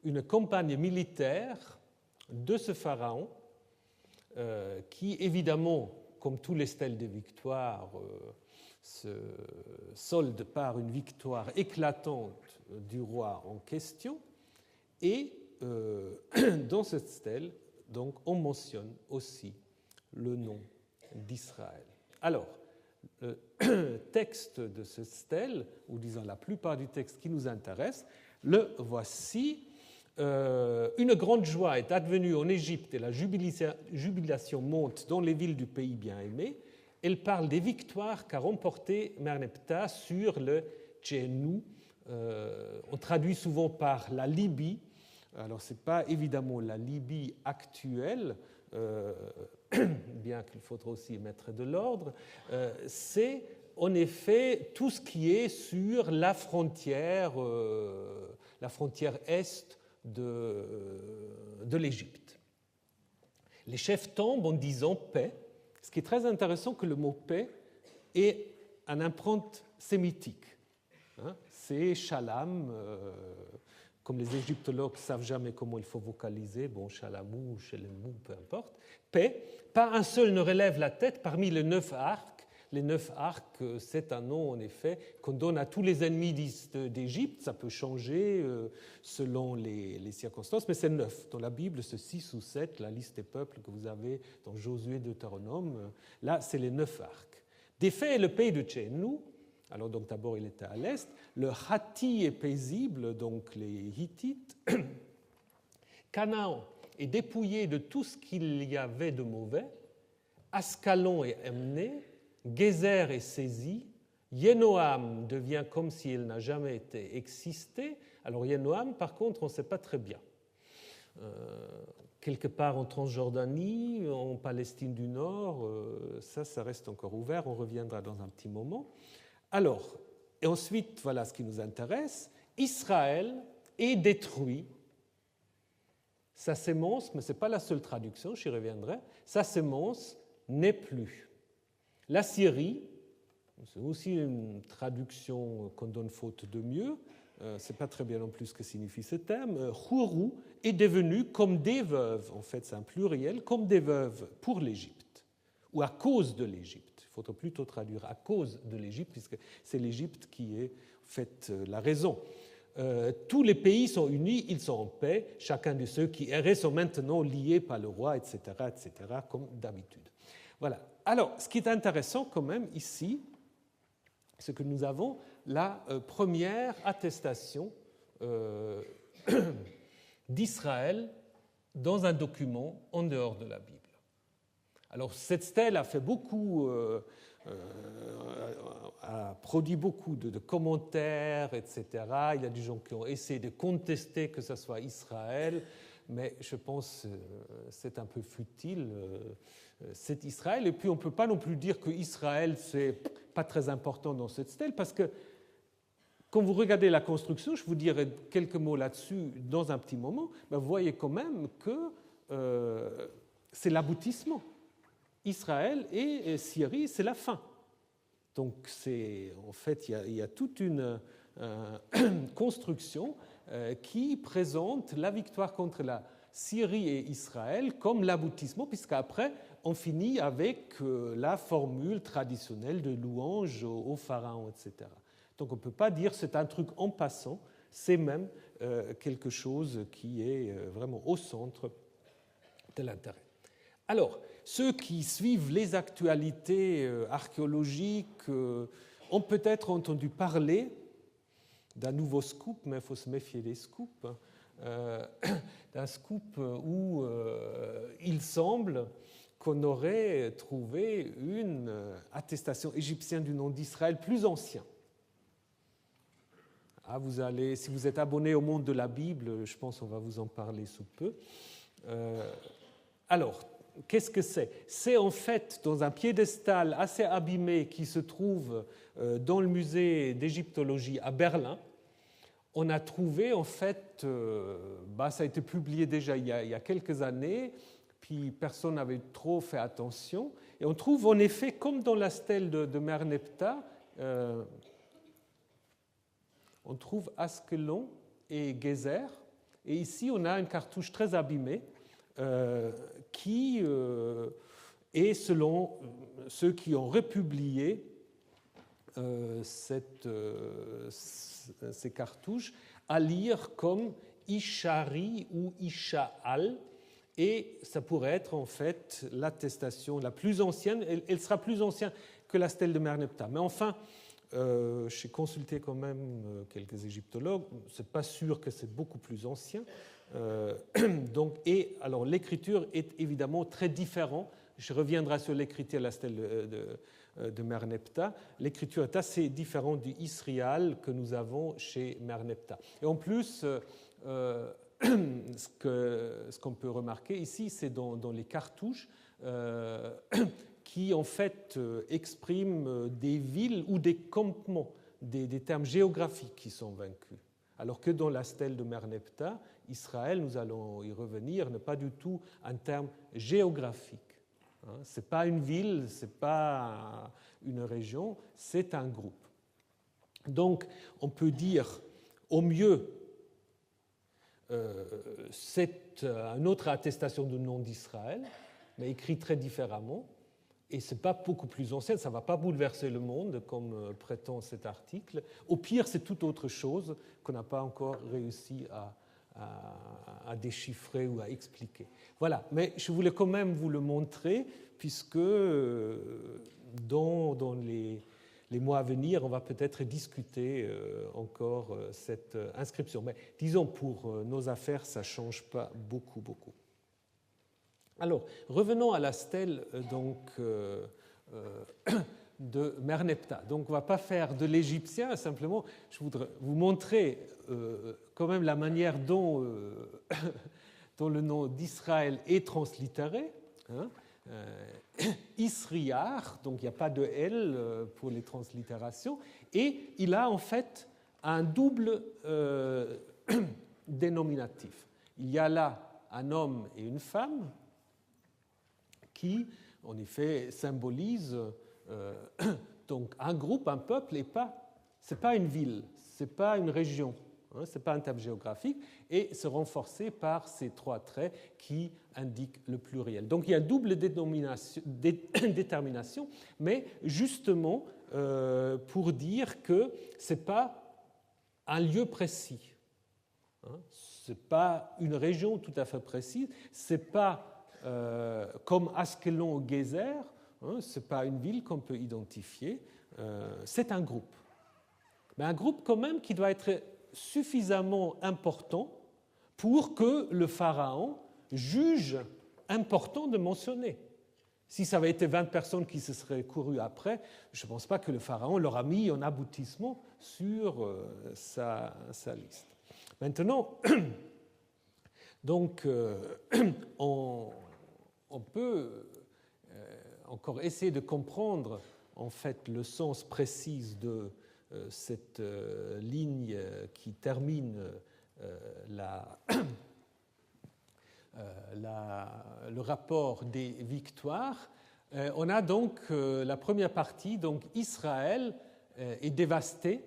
une campagne militaire de ce pharaon qui, évidemment, comme tous les stèles de victoire, se solde par une victoire éclatante du roi en question. Et dans cette stèle, donc on mentionne aussi le nom d'Israël. Alors, le texte de ce stèle, ou disons la plupart du texte qui nous intéresse, le voici. Une grande joie est advenue en Égypte et la jubilation monte dans les villes du pays bien-aimé. Elle parle des victoires qu'a remportées Merneptah sur le Tchénou. On traduit souvent par la Libye. Alors, ce n'est pas évidemment la Libye actuelle, bien qu'il faudra aussi mettre de l'ordre. C'est en effet tout ce qui est sur la frontière est de l'Égypte. Les chefs tombent en disant paix, ce qui est très intéressant que le mot paix ait une empreinte sémitique. C'est Shalom, comme les égyptologues ne savent jamais comment il faut vocaliser, bon, Shalamou, Shelemou, peu importe. Paix, pas un seul ne relève la tête parmi les 9 arcs. Les 9 arcs, c'est un nom, en effet, qu'on donne à tous les ennemis d'Égypte. Ça peut changer selon les circonstances, mais c'est 9. Dans la Bible, c'est 6 ou 7, la liste des peuples que vous avez dans Josué, Deutéronome. Là, c'est les 9 arcs. Défait est le pays de Tchénou. Alors, donc, d'abord, il était à l'est. Le Hatti est paisible, donc les Hittites. Canaan est dépouillé de tout ce qu'il y avait de mauvais. Ascalon est emmené. Gézer est saisi, Yénoam devient comme si elle n'a jamais été existée. Alors Yénoam, par contre, on ne sait pas très bien. Quelque part en Transjordanie, en Palestine du Nord, ça reste encore ouvert, on reviendra dans un petit moment. Alors, et ensuite, voilà ce qui nous intéresse, Israël est détruit. Sa sémence, mais ce n'est pas la seule traduction, j'y reviendrai, sa sémence n'est plus. La Syrie, c'est aussi une traduction qu'on donne faute de mieux, ce n'est pas très bien non plus ce que signifie ce terme. Chourou est devenu comme des veuves, en fait c'est un pluriel, comme des veuves pour l'Égypte, ou à cause de l'Égypte. Il faudrait plutôt traduire à cause de l'Égypte, puisque c'est l'Égypte qui est en fait la raison. Tous les pays sont unis, ils sont en paix, chacun de ceux qui erraient sont maintenant liés par le roi, etc., comme d'habitude. Voilà. Alors, ce qui est intéressant quand même ici, c'est que nous avons la première attestation d'Israël dans un document en dehors de la Bible. Alors, cette stèle a fait beaucoup, a produit beaucoup de commentaires, etc. Il y a des gens qui ont essayé de contester que ce soit Israël, mais je pense que c'est un peu futile. C'est Israël, et puis on ne peut pas non plus dire que Israël, c'est pas très important dans cette stèle, parce que quand vous regardez la construction, je vous dirai quelques mots là-dessus dans un petit moment, mais vous voyez quand même que c'est l'aboutissement. Israël et Syrie, c'est la fin. Donc, en fait, il y a toute une construction qui présente la victoire contre la Syrie et Israël comme l'aboutissement, puisqu'après, on finit avec la formule traditionnelle de louange au pharaon, etc. Donc, on ne peut pas dire que c'est un truc en passant, c'est même quelque chose qui est vraiment au centre de l'intérêt. Alors, ceux qui suivent les actualités archéologiques ont peut-être entendu parler d'un nouveau scoop, mais il faut se méfier des scoops, d'un scoop où il semble qu'on aurait trouvé une attestation égyptienne du nom d'Israël plus ancien. Ah, si vous êtes abonné au Monde de la Bible, je pense qu'on va vous en parler sous peu. Alors, qu'est-ce que c'est ? C'est en fait dans un piédestal assez abîmé qui se trouve dans le musée d'égyptologie à Berlin. On a trouvé en fait, ça a été publié déjà il y a quelques années, puis personne n'avait trop fait attention. Et on trouve en effet, comme dans la stèle de Merneptah, on trouve Askelon et Gézer. Et ici, on a une cartouche très abîmée qui est, selon ceux qui ont republié ces cartouches, à lire comme Ishari ou Isha'al. et ça pourrait être en fait l'attestation la plus ancienne. Elle sera plus ancienne que la stèle de Merneptah. Mais enfin, j'ai consulté quand même quelques égyptologues, c'est pas sûr que c'est beaucoup plus ancien. Donc, et alors l'écriture est évidemment très différente. Je reviendrai sur l'écriture de la stèle de Merneptah. L'écriture est assez différente du Israël que nous avons chez Merneptah. Et en plus, ce qu'on peut remarquer ici, c'est dans les cartouches qui en fait expriment des villes ou des campements, des termes géographiques qui sont vaincus. Alors que dans la stèle de Merneptah, Israël, nous allons y revenir, n'est pas du tout un terme géographique. Ce n'est pas une ville, ce n'est pas une région, c'est un groupe. Donc, on peut dire, au mieux, c'est une autre attestation du nom d'Israël, mais écrit très différemment, et ce n'est pas beaucoup plus ancien, ça ne va pas bouleverser le monde, comme prétend cet article. Au pire, c'est toute autre chose qu'on n'a pas encore réussi à déchiffrer ou à expliquer. Voilà, mais je voulais quand même vous le montrer, puisque dans les mois à venir, on va peut-être discuter encore cette inscription. Mais disons, pour nos affaires, ça ne change pas beaucoup. Alors, revenons à la stèle de Merneptah. Donc, on ne va pas faire de l'égyptien, simplement, je voudrais vous montrer quand même la manière dont le nom d'Israël est translittéré. Isriar, donc il n'y a pas de L pour les translittérations, et il a en fait un double dénominatif. Il y a là un homme et une femme qui, en effet, symbolisent donc un groupe, un peuple, et ce n'est pas une ville, ce n'est pas une région, ce n'est pas un terme géographique, et c'est renforcé par ces trois traits qui indiquent le pluriel. Donc il y a double détermination, mais justement pour dire que ce n'est pas un lieu précis, ce n'est pas une région tout à fait précise, ce n'est pas comme Askelon ou Gézer, ce n'est pas une ville qu'on peut identifier, c'est un groupe. Mais un groupe quand même qui doit être suffisamment important pour que le pharaon juge important de mentionner. Si ça avait été 20 personnes qui se seraient courues après, je ne pense pas que le pharaon leur a mis en aboutissement sur sa liste. Maintenant, donc, on peut encore essayer de comprendre en fait le sens précis de cette ligne qui termine le rapport des victoires. On a donc la première partie, donc Israël est dévasté,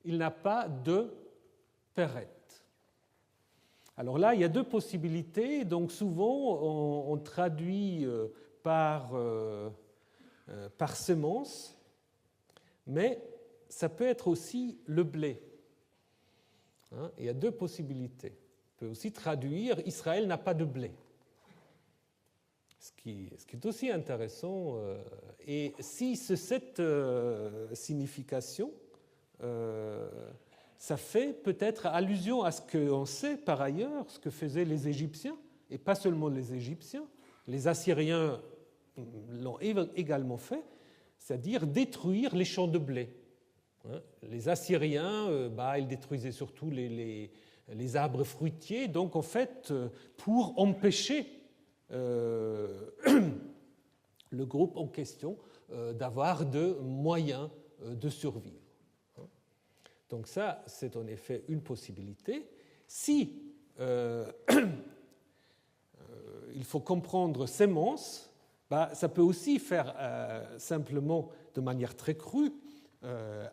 il n'a pas de Péret. Alors là, il y a deux possibilités. Donc souvent, on traduit par semence, mais ça peut être aussi le blé. Il y a deux possibilités. On peut aussi traduire « Israël n'a pas de blé », ce qui est aussi intéressant. Et si c'est cette signification, ça fait peut-être allusion à ce qu'on sait par ailleurs, ce que faisaient les Égyptiens, et pas seulement les Égyptiens, les Assyriens l'ont également fait, c'est-à-dire détruire les champs de blé. Les Assyriens, ils détruisaient surtout les arbres fruitiers, donc en fait, pour empêcher le groupe en question d'avoir de moyens de survivre. Donc ça, c'est en effet une possibilité. Si il faut comprendre sémence, ça peut aussi faire simplement, de manière très crue,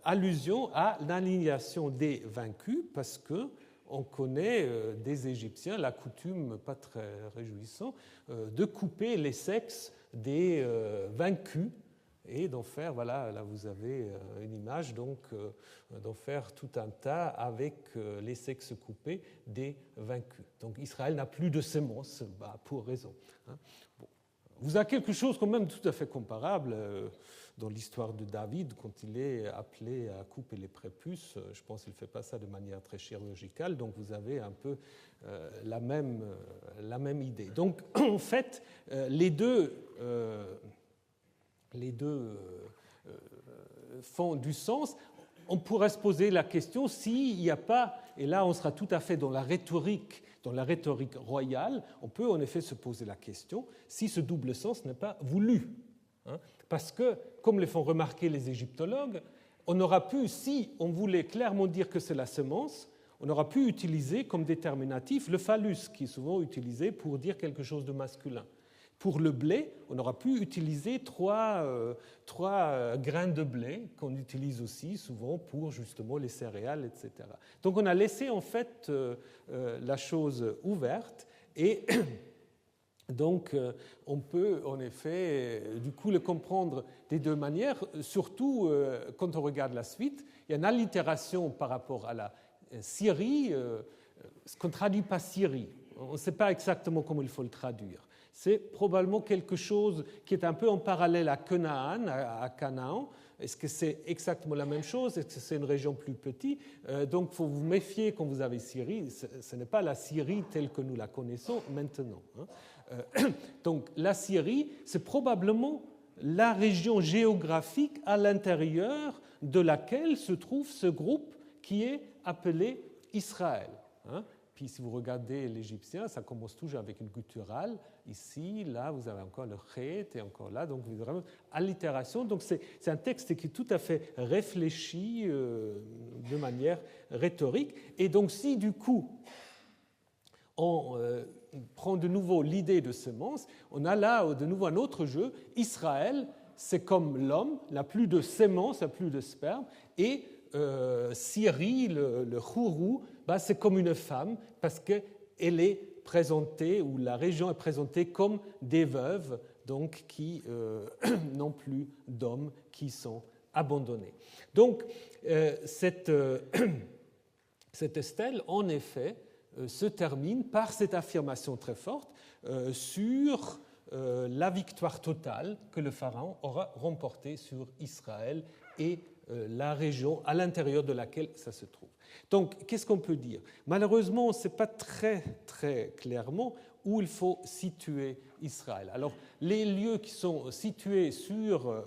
allusion à l'annihilation des vaincus, parce qu'on connaît des Égyptiens la coutume, pas très réjouissante, de couper les sexes des vaincus et d'en faire, voilà, là vous avez une image, donc d'en faire tout un tas avec les sexes coupés des vaincus. Donc Israël n'a plus de semences, pour raison. Bon. Vous avez quelque chose quand même tout à fait comparable dans l'histoire de David, quand il est appelé à couper les prépuces. Je pense qu'il ne fait pas ça de manière très chirurgicale, donc vous avez un peu la même idée. Donc en fait, les deux font du sens. On pourrait se poser la question s'il n'y a pas, et là on sera tout à fait dans la rhétorique royale, on peut en effet se poser la question si ce double sens n'est pas voulu. Parce que, comme le font remarquer les égyptologues, on aura pu, si on voulait clairement dire que c'est la semence, on aura pu utiliser comme déterminatif le phallus, qui est souvent utilisé pour dire quelque chose de masculin. Pour le blé, on aura pu utiliser trois grains de blé qu'on utilise aussi souvent pour justement les céréales, etc. Donc on a laissé en fait la chose ouverte et donc on peut en effet du coup le comprendre des deux manières, surtout quand on regarde la suite. Il y a une allitération par rapport à la Syrie, ce qu'on ne traduit pas Syrie. On ne sait pas exactement comment il faut le traduire. C'est probablement quelque chose qui est un peu en parallèle à Canaan. Est-ce que c'est exactement la même chose? Est-ce que c'est une région plus petite? Donc, il faut vous méfier quand vous avez Syrie. Ce n'est pas la Syrie telle que nous la connaissons maintenant. Donc, la Syrie, c'est probablement la région géographique à l'intérieur de laquelle se trouve ce groupe qui est appelé Israël. Puis si vous regardez l'Égyptien, ça commence toujours avec une gutturale. Ici, là, vous avez encore le chet et encore là, donc vous avez vraiment allitération. Donc c'est un texte qui est tout à fait réfléchi de manière rhétorique. Et donc si du coup on prend de nouveau l'idée de semence, on a là de nouveau un autre jeu. Israël, c'est comme l'homme, n'a plus de sémence, n'a plus de sperme, et Syrie, le chourou, c'est comme une femme parce qu'elle est présentée, ou la région est présentée comme des veuves, donc qui n'ont plus d'hommes, qui sont abandonnés. Donc cette stèle, en effet, se termine par cette affirmation très forte sur la victoire totale que le Pharaon aura remportée sur Israël et la région à l'intérieur de laquelle ça se trouve. Donc, qu'est-ce qu'on peut dire? Malheureusement, on ne sait pas très clairement où il faut situer Israël. Alors, les lieux qui sont situés sur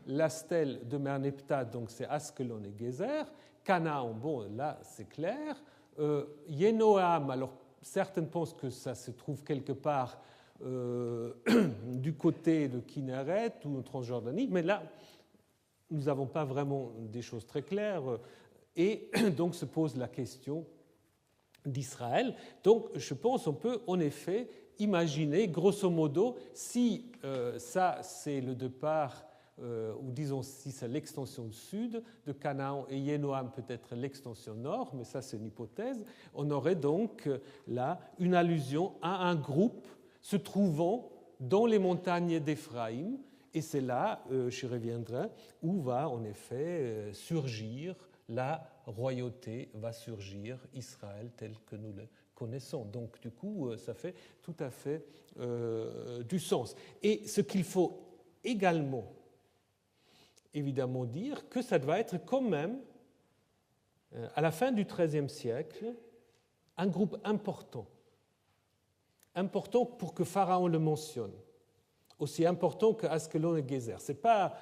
la stèle de Merneptah, donc c'est Askelon et Gézer. Canaan, bon, là, c'est clair. Yénoam, alors certains pensent que ça se trouve quelque part du côté de Kinneret ou de Transjordanie, mais là, nous n'avons pas vraiment des choses très claires, et donc se pose la question d'Israël. Donc je pense qu'on peut en effet imaginer, grosso modo, si ça c'est le départ, ou disons si c'est l'extension sud de Canaan, et Yénoam peut-être l'extension nord, mais ça c'est une hypothèse, on aurait donc là une allusion à un groupe se trouvant dans les montagnes d'Éphraïm. Et c'est là, j'y reviendrai, où va en effet surgir la royauté, va surgir Israël tel que nous le connaissons. Donc du coup, ça fait tout à fait du sens. Et ce qu'il faut également, évidemment, dire, que ça doit être quand même, à la fin du XIIIe siècle, un groupe important pour que Pharaon le mentionne. Aussi important que Askelon et Gézer. Ce n'est pas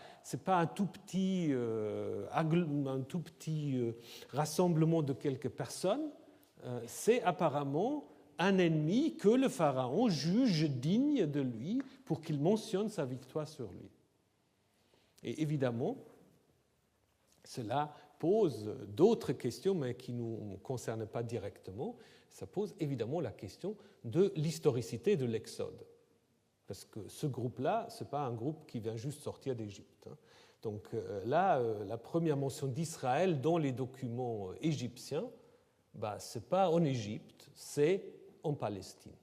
un tout petit rassemblement de quelques personnes, c'est apparemment un ennemi que le Pharaon juge digne de lui pour qu'il mentionne sa victoire sur lui. Et évidemment, cela pose d'autres questions, mais qui ne nous concernent pas directement. Ça pose évidemment la question de l'historicité de l'Exode. Parce que ce groupe-là, ce n'est pas un groupe qui vient juste sortir d'Égypte. Donc là, la première mention d'Israël dans les documents égyptiens, ce n'est pas en Égypte, c'est en Palestine.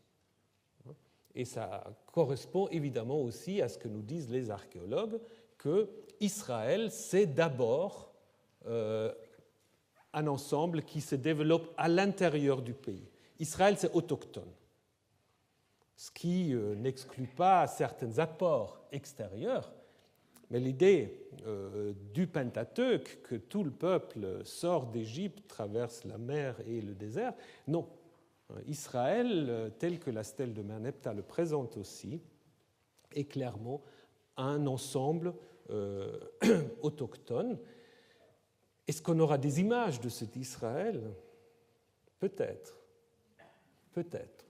Et ça correspond évidemment aussi à ce que nous disent les archéologues, que Israël, c'est d'abord un ensemble qui se développe à l'intérieur du pays. Israël, c'est autochtone, ce qui n'exclut pas certains apports extérieurs, mais l'idée du Pentateuque, que tout le peuple sort d'Égypte, traverse la mer et le désert, non. Israël, tel que la stèle de Merneptah le présente aussi, est clairement un ensemble autochtone. Est-ce qu'on aura des images de cet Israël? Peut-être. Peut-être.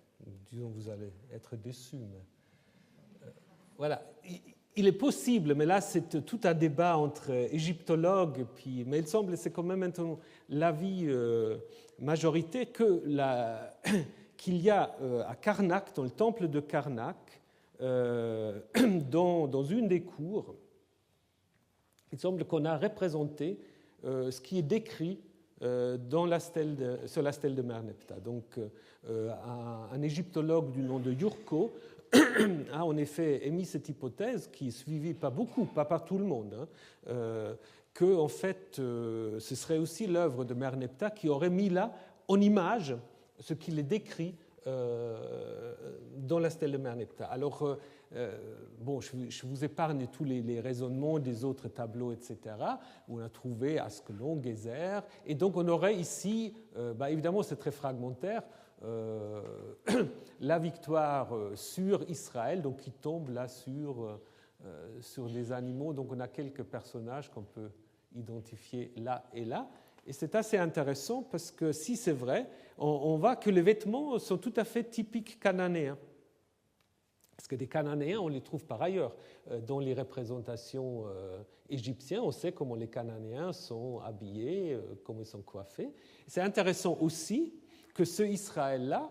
Disons, vous allez être déçus. Mais voilà. Il est possible, mais là c'est tout un débat entre égyptologues, mais il semble, c'est quand même maintenant l'avis majorité, qu'il y a à Karnak, dans le temple de Karnak, dans une des cours, il semble qu'on a représenté ce qui est décrit sur la stèle de Merneptah. Donc, un égyptologue du nom de Yurko a en effet émis cette hypothèse, qui est suivie pas par tout le monde, que en fait, ce serait aussi l'œuvre de Merneptah qui aurait mis là en image ce qu'il est décrit dans la stèle de Merneptah. Alors, bon, je vous épargne tous les raisonnements des autres tableaux, etc., où on a trouvé Askelon, Gézer, et donc on aurait ici, évidemment c'est très fragmentaire, la victoire sur Israël, donc qui tombe là sur des animaux, donc on a quelques personnages qu'on peut identifier là et là. Et c'est assez intéressant parce que si c'est vrai, on voit que les vêtements sont tout à fait typiques cananéens. Parce que des Cananéens, on les trouve par ailleurs dans les représentations égyptiennes. On sait comment les Cananéens sont habillés, comment ils sont coiffés. C'est intéressant aussi que ce Israël-là,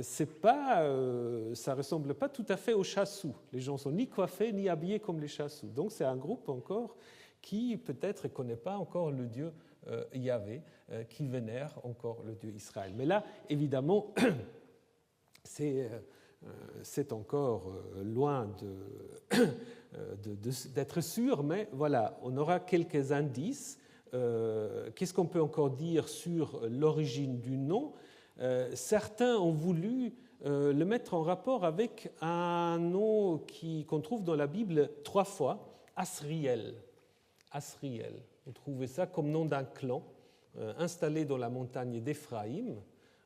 ça ne ressemble pas tout à fait aux chassous. Les gens ne sont ni coiffés ni habillés comme les chassous. Donc c'est un groupe encore qui peut-être ne connaît pas encore le Dieu Yahvé, qui vénère encore le Dieu Israël. Mais là, évidemment, c'est encore loin d'être sûr, mais voilà, on aura quelques indices. Qu'est-ce qu'on peut encore dire sur l'origine du nom? Certains ont voulu le mettre en rapport avec un nom qu'on trouve dans la Bible 3 fois, Asriel. Asriel. On trouvait ça comme nom d'un clan installé dans la montagne d'Éphraïm,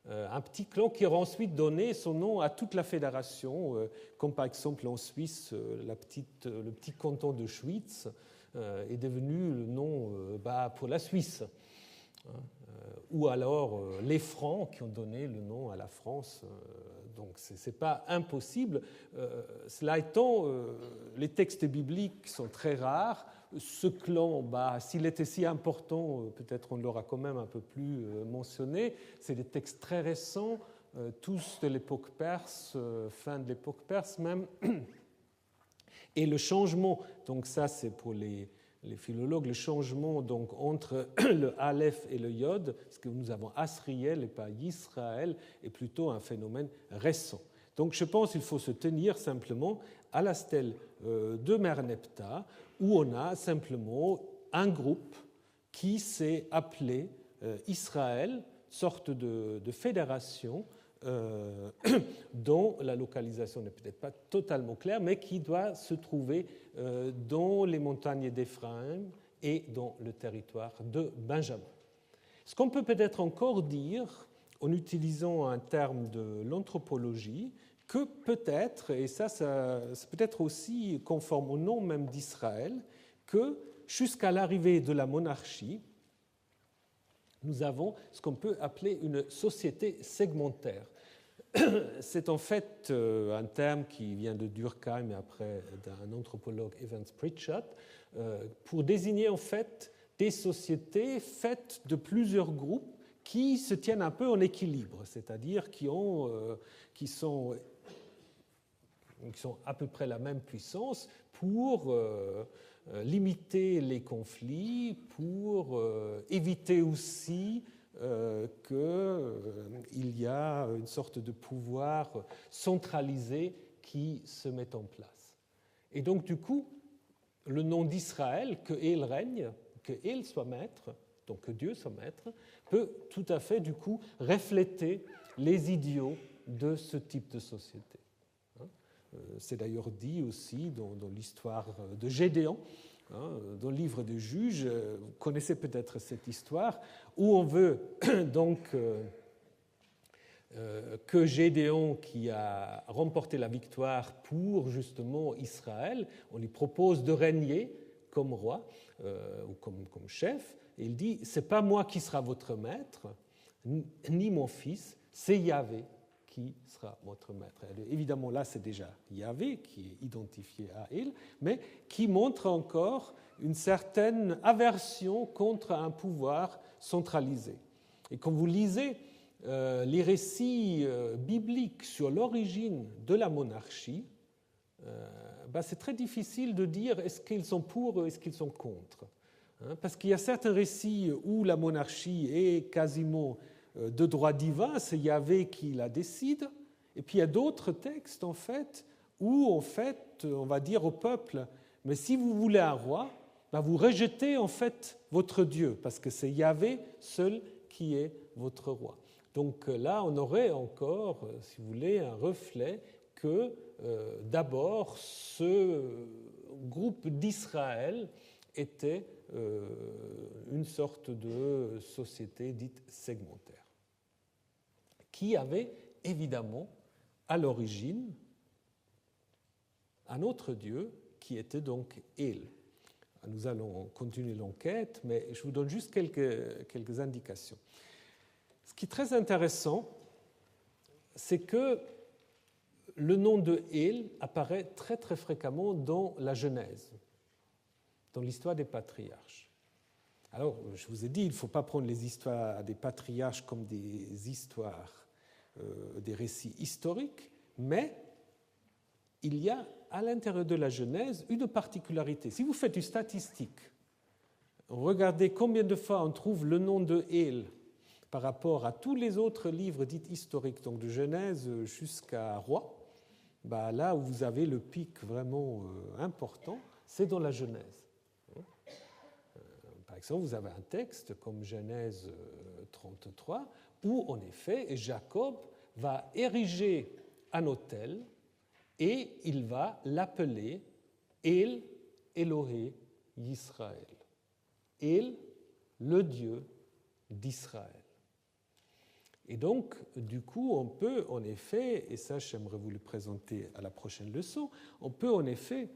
un petit clan qui aura ensuite donné son nom à toute la fédération, comme par exemple en Suisse, le petit canton de Schwyz est devenu le nom pour la Suisse. Ou alors les Francs qui ont donné le nom à la France. Donc ce n'est pas impossible. Cela étant, les textes bibliques sont très rares. Ce clan, s'il était si important, peut-être on l'aura quand même un peu plus mentionné. C'est des textes très récents, tous de l'époque perse, fin de l'époque perse même. Et le changement, donc ça c'est pour les philologues, le changement donc, entre le Aleph et le Yod, parce que nous avons Asriel et pas Yisraël, est plutôt un phénomène récent. Donc je pense qu'il faut se tenir simplement à la stèle de Merneptah, où on a simplement un groupe qui s'est appelé Israël, sorte de fédération dont la localisation n'est peut-être pas totalement claire, mais qui doit se trouver dans les montagnes d'Éphraïm et dans le territoire de Benjamin. Ce qu'on peut peut-être encore dire, en utilisant un terme de l'anthropologie, que peut-être, et ça c'est peut-être aussi conforme au nom même d'Israël, que jusqu'à l'arrivée de la monarchie, nous avons ce qu'on peut appeler une société segmentaire. C'est en fait un terme qui vient de Durkheim et après d'un anthropologue Evans Pritchard, pour désigner en fait des sociétés faites de plusieurs groupes qui se tiennent un peu en équilibre, c'est-à-dire qui sont à peu près la même puissance pour limiter les conflits, pour éviter aussi qu'il y a une sorte de pouvoir centralisé qui se met en place. Et donc, du coup, le nom d'Israël, que El règne, que El soit maître, donc que Dieu soit maître, peut tout à fait, du coup, refléter les idéaux de ce type de société. C'est d'ailleurs dit aussi dans l'histoire de Gédéon, dans le livre des Juges. Vous connaissez peut-être cette histoire, où on veut donc que Gédéon, qui a remporté la victoire pour justement Israël, on lui propose de régner comme roi ou comme chef, et il dit « c'est pas moi qui sera votre maître, ni mon fils, c'est Yahvé qui sera votre maître. » Évidemment, là, c'est déjà Yahvé qui est identifié à El, mais qui montre encore une certaine aversion contre un pouvoir centralisé. Et quand vous lisez les récits bibliques sur l'origine de la monarchie, c'est très difficile de dire est-ce qu'ils sont pour ou est-ce qu'ils sont contre. Parce qu'il y a certains récits où la monarchie est quasiment de droit divin, c'est Yahvé qui la décide, et puis il y a d'autres textes en fait où en fait on va dire au peuple mais si vous voulez un roi, vous rejetez en fait votre Dieu parce que c'est Yahvé seul qui est votre roi. Donc là on aurait encore, si vous voulez, un reflet que d'abord ce groupe d'Israël était une sorte de société dite segmentaire, qui avait évidemment à l'origine un autre Dieu qui était donc El. Nous allons continuer l'enquête, mais je vous donne juste quelques indications. Ce qui est très intéressant, c'est que le nom de El apparaît très très fréquemment dans la Genèse, dans l'histoire des patriarches. Alors, je vous ai dit, il ne faut pas prendre les histoires des patriarches comme des histoires, des récits historiques, mais il y a à l'intérieur de la Genèse une particularité. Si vous faites une statistique, regardez combien de fois on trouve le nom de El par rapport à tous les autres livres dits historiques, donc de Genèse jusqu'à Roi, là où vous avez le pic vraiment important, c'est dans la Genèse. Par exemple, vous avez un texte comme Genèse 33, où en effet Jacob va ériger un autel et il va l'appeler El Elohé Yisraël. El, le Dieu d'Israël. Et donc, du coup, on peut en effet, et ça j'aimerais vous le présenter à la prochaine leçon, on peut en effet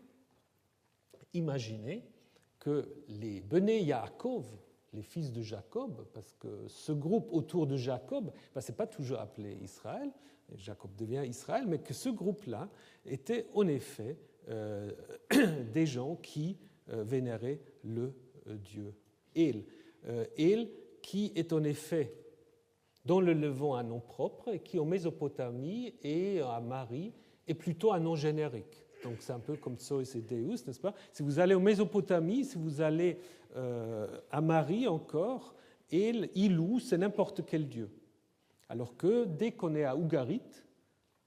imaginer que les Béné Yaakov, les fils de Jacob, parce que ce groupe autour de Jacob, ce n'est pas toujours appelé Israël, Jacob devient Israël, mais que ce groupe-là était en effet des gens qui vénéraient le Dieu El. El qui est en effet dans le Levant un nom propre et qui en Mésopotamie et à Marie est plutôt un nom générique. Donc c'est un peu comme Zeus et Deus, n'est-ce pas? Si vous allez en Mésopotamie, si vous allez à Marie encore, El, Ilou, c'est n'importe quel dieu. Alors que dès qu'on est à Ougarit,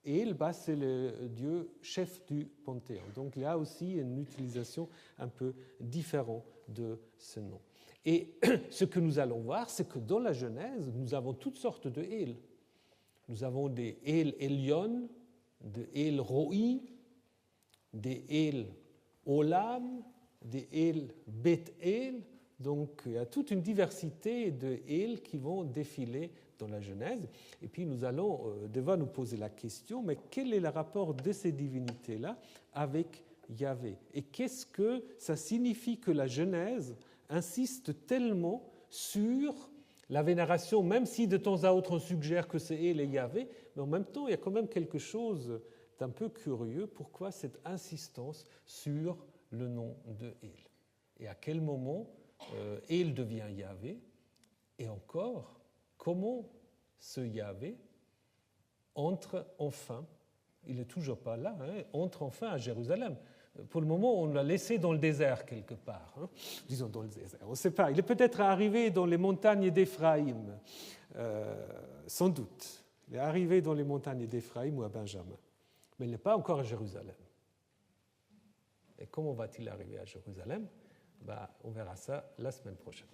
El, c'est le dieu chef du panthéon. Donc il y a aussi une utilisation un peu différente de ce nom. Et ce que nous allons voir, c'est que dans la Genèse, nous avons toutes sortes de El. Nous avons des El Elyon, des El Roi, des El Olam, des El Bet-El. Donc il y a toute une diversité de El qui vont défiler dans la Genèse. Et puis nous allons devoir nous poser la question, mais quel est le rapport de ces divinités-là avec Yahvé? Et qu'est-ce que ça signifie que la Genèse insiste tellement sur la vénération, même si de temps à autre on suggère que c'est El et Yahvé, mais en même temps il y a quand même quelque chose d'un peu curieux. Pourquoi cette insistance sur le nom de El? Et à quel moment El devient Yahvé? Et encore, comment ce Yahvé entre enfin, il n'est toujours pas là, entre enfin à Jérusalem? Pour le moment, on l'a laissé dans le désert quelque part. Disons dans le désert, on ne sait pas. Il est peut-être arrivé dans les montagnes d'Éphraïm, sans doute. Il est arrivé dans les montagnes d'Éphraïm ou à Benjamin. Mais il n'est pas encore à Jérusalem. Et comment va-t-il arriver à Jérusalem? On verra ça la semaine prochaine.